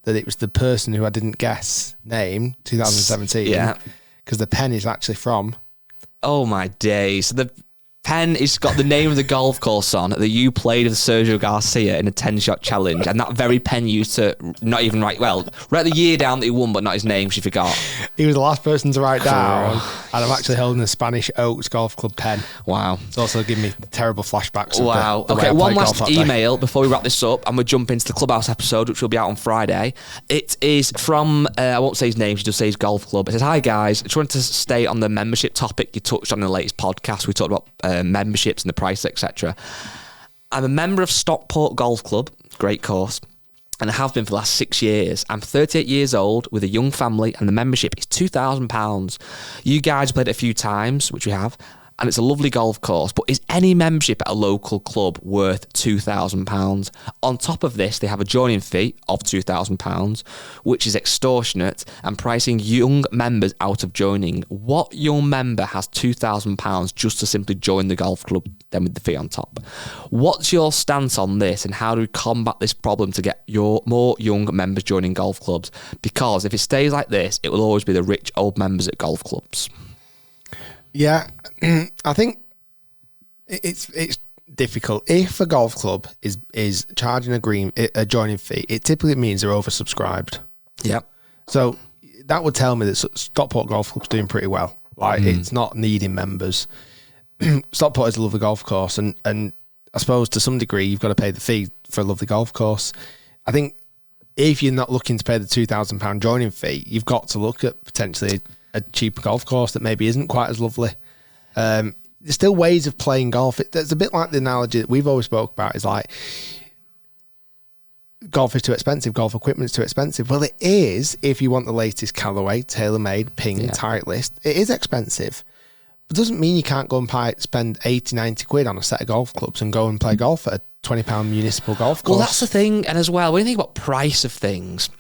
that it was the person who I didn't guess name, 2017. Yeah. Because the pen is actually from... Oh my days. So the pen has got the name of the golf course on that you played with Sergio Garcia in a 10-shot challenge, and that very pen used to not even write the year down that he won, but not his name. She forgot. He was the last person to write down, and I'm actually holding a Spanish Oaks Golf Club pen. Wow. It's also giving me terrible flashbacks. Wow. Okay, one last email before we wrap this up, and we'll jump into the Clubhouse episode, which will be out on Friday. It is from, I won't say his name, she just says Golf Club. It says, "Hi guys, just wanted to stay on the membership topic you touched on in the latest podcast. We talked about memberships and the price, etc. I'm a member of Stockport Golf Club, great course, and I have been for the last 6 years. I'm 38 years old with a young family, and the membership is £2,000. You guys played it a few times, which we have, and it's a lovely golf course, but is any membership at a local club worth £2,000? On top of this, they have a joining fee of £2,000, which is extortionate and pricing young members out of joining. What young member has £2,000 just to simply join the golf club, then with the fee on top? What's your stance on this, and how do we combat this problem to get more young members joining golf clubs? Because if it stays like this, it will always be the rich old members at golf clubs." Yeah, I think it's difficult. If a golf club is charging a joining fee, it typically means they're oversubscribed. Yeah. So that would tell me that Stockport Golf Club's doing pretty well. Like it's not needing members. Stockport is a lovely golf course, and I suppose to some degree you've got to pay the fee for a lovely golf course. I think if you're not looking to pay the £2,000 joining fee, you've got to look at potentially a cheaper golf course that maybe isn't quite as lovely. There's still ways of playing golf. It's a bit like the analogy that we've always spoke about, is like golf is too expensive, golf equipment's too expensive. Well, it is if you want the latest Callaway, TaylorMade, Ping, Titleist. It is expensive. But it doesn't mean you can't go and spend 80, 90 quid on a set of golf clubs and go and play golf at a £20 municipal golf course. Well, that's the thing. And as well, when you think about price of things,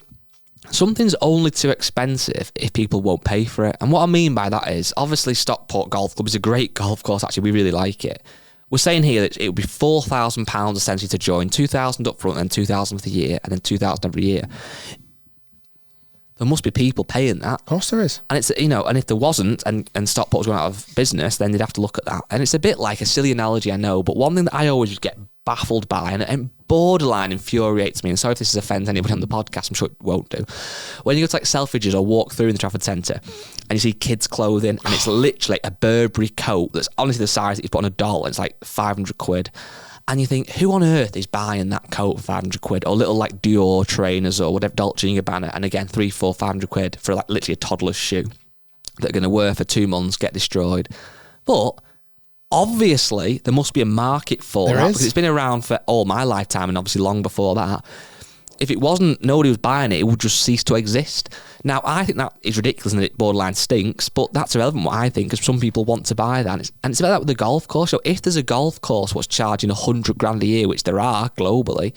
something's only too expensive if people won't pay for it. And what I mean by that is, obviously Stockport Golf Club is a great golf course. Actually, we really like it. We're saying here that it would be £4,000 essentially to join, £2,000 up front, and £2,000 for the year, and then £2,000 every year. There must be people paying that. Of course there is. And it's, and if there wasn't, and Stockport was going out of business, then they'd have to look at that. And it's a bit like a silly analogy, I know, but one thing that I always get baffled by and borderline infuriates me, and sorry if this offends anybody on the podcast, I'm sure it won't do, when you go to like Selfridges or walk through in the Trafford Centre and you see kids' clothing and it's literally a Burberry coat that's honestly the size that you put on a doll, and it's like 500 quid. And you think, who on earth is buying that coat for 500 quid? Or little like Dior trainers or whatever, Dolce & Gabbana, and again, 300, 400, 500 quid for like literally a toddler's shoe that are going to wear for 2 months, get destroyed. But obviously, there must be a market for that, because it's been around for all my lifetime and obviously long before that. If it wasn't, nobody was buying it, it would just cease to exist. Now, I think that is ridiculous and it borderline stinks, but that's irrelevant what I think, because some people want to buy that. And it's about that with the golf course. So if there's a golf course what's charging 100 grand a year, which there are globally,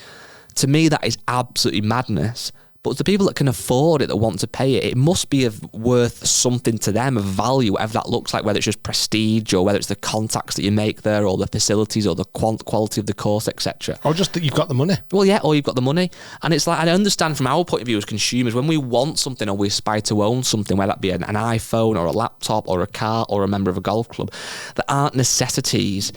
to me that is absolutely madness. But the people that can afford it, that want to pay it, it must be worth something to them, of value, whatever that looks like, whether it's just prestige or whether it's the contacts that you make there or the facilities or the quality of the course, etc. Or just that you've got the money. Well, yeah, or you've got the money. And it's like, I understand from our point of view as consumers, when we want something or we aspire to own something, whether that be an iPhone or a laptop or a car or a member of a golf club, that aren't necessities,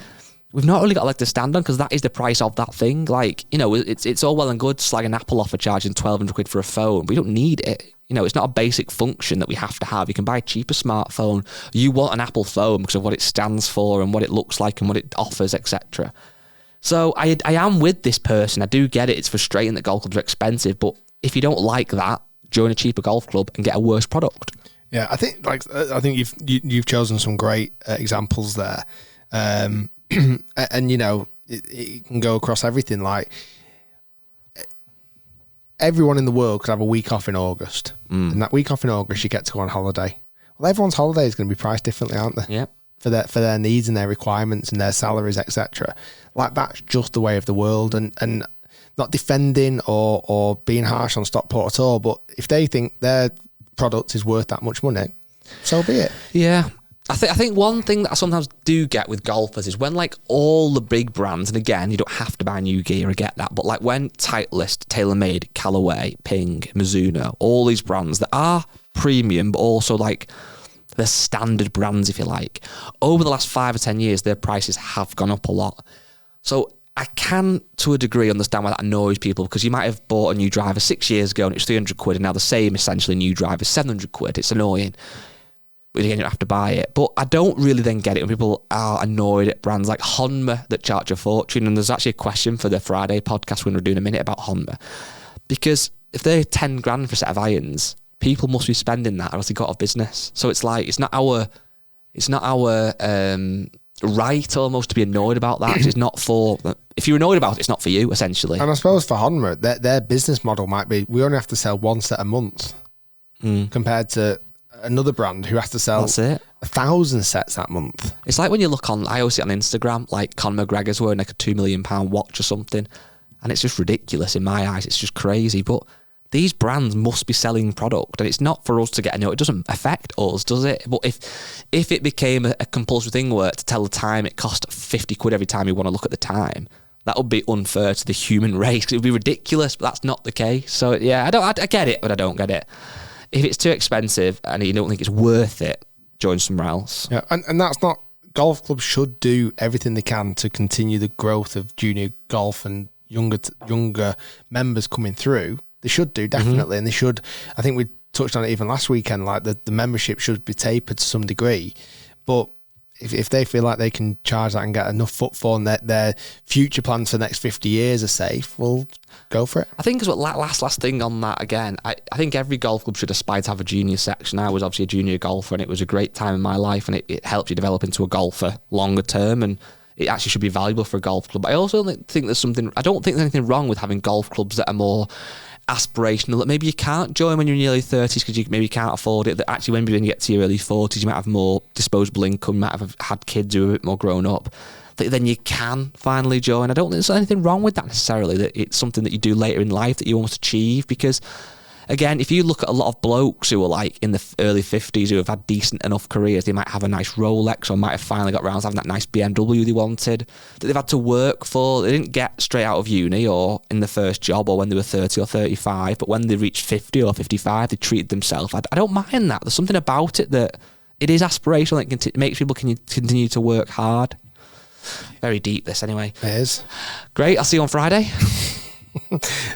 we've not really got a leg to stand on, because that is the price of that thing. Like, it's all well and good slagging Apple off for charging 1,200 quid for a phone. We don't need it. It's not a basic function that we have to have. You can buy a cheaper smartphone. You want an Apple phone because of what it stands for and what it looks like and what it offers, etc. So I am with this person. I do get it. It's frustrating that golf clubs are expensive, but if you don't like that, join a cheaper golf club and get a worse product. Yeah, I think you've chosen some great examples there. and you know, it can go across everything. Like everyone in the world could have a week off in August, and that week off in August, you get to go on holiday. Well, everyone's holiday is going to be priced differently, aren't they? Yeah. For their needs and their requirements and their salaries, etc. Like that's just the way of the world, and not defending or being harsh on Stockport at all. But if they think their product is worth that much money, so be it. Yeah. I think one thing that I sometimes do get with golfers is when like all the big brands, and again, you don't have to buy new gear, I get that, but like when Titleist, TaylorMade, Callaway, Ping, Mizuno, all these brands that are premium, but also like they're standard brands, if you like, over the last 5 or 10 years, their prices have gone up a lot. So I can, to a degree, understand why that annoys people, because you might have bought a new driver 6 years ago and it's 300 quid, and now the same essentially new driver is 700 quid. It's annoying. But again, you don't have to buy it. But I don't really then get it when people are annoyed at brands like Honma that charge a fortune. And there's actually a question for the Friday podcast we're going to do in a minute about Honma. Because if they're 10 grand for a set of irons, people must be spending that or else they got off business. So it's like, it's not our right almost to be annoyed about that. It's not for, if you're annoyed about it, it's not for you, essentially. And I suppose for Honma, their business model might be, we only have to sell one set a month compared to another brand who has to sell 1,000 sets that month. It's like when you look on, I always see it on Instagram, like Conor McGregor's wearing like a £2 million watch or something, and it's just ridiculous in my eyes. It's just crazy. But these brands must be selling product, and it's not for us to get a note. It doesn't affect us, does it? But if it became a compulsory thing where to tell the time it cost 50 quid every time you want to look at the time, that would be unfair to the human race. It would be ridiculous, but that's not the case. So yeah, I get it, but I don't get it. If it's too expensive and you don't think it's worth it, join somewhere else. Yeah, and that's not, golf clubs should do everything they can to continue the growth of junior golf and younger members coming through. They should do, definitely. And they should, I think we touched on it even last weekend, like the membership should be tapered to some degree. But if they feel like they can charge that and get enough footfall and their future plans for the next 50 years are safe, well, go for it. I think as well, last thing on that again, I think every golf club should aspire to have a junior section. I was obviously a junior golfer and it was a great time in my life, and it helped you develop into a golfer longer term, and it actually should be valuable for a golf club. But I also think I don't think there's anything wrong with having golf clubs that are more aspirational, that maybe you can't join when you're in your early 30s because you maybe can't afford it, that actually when you get to your early 40s you might have more disposable income, you might have had kids who are a bit more grown up, that then you can finally join. I don't think there's anything wrong with that necessarily, that it's something that you do later in life that you almost achieve. Because again, if you look at a lot of blokes who are like in the early 50s who have had decent enough careers, they might have a nice Rolex or might have finally got around to having that nice BMW they wanted, that they've had to work for. They didn't get straight out of uni or in the first job or when they were 30 or 35, but when they reached 50 or 55, they treated themselves. I don't mind that. There's something about it that it is aspirational. It makes people continue to work hard. Very deep, this, anyway. It is. Great. I'll see you on Friday.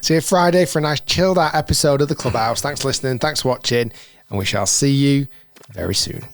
See you Friday for a nice chilled out episode of the Clubhouse. Thanks for listening. Thanks for watching. And we shall see you very soon.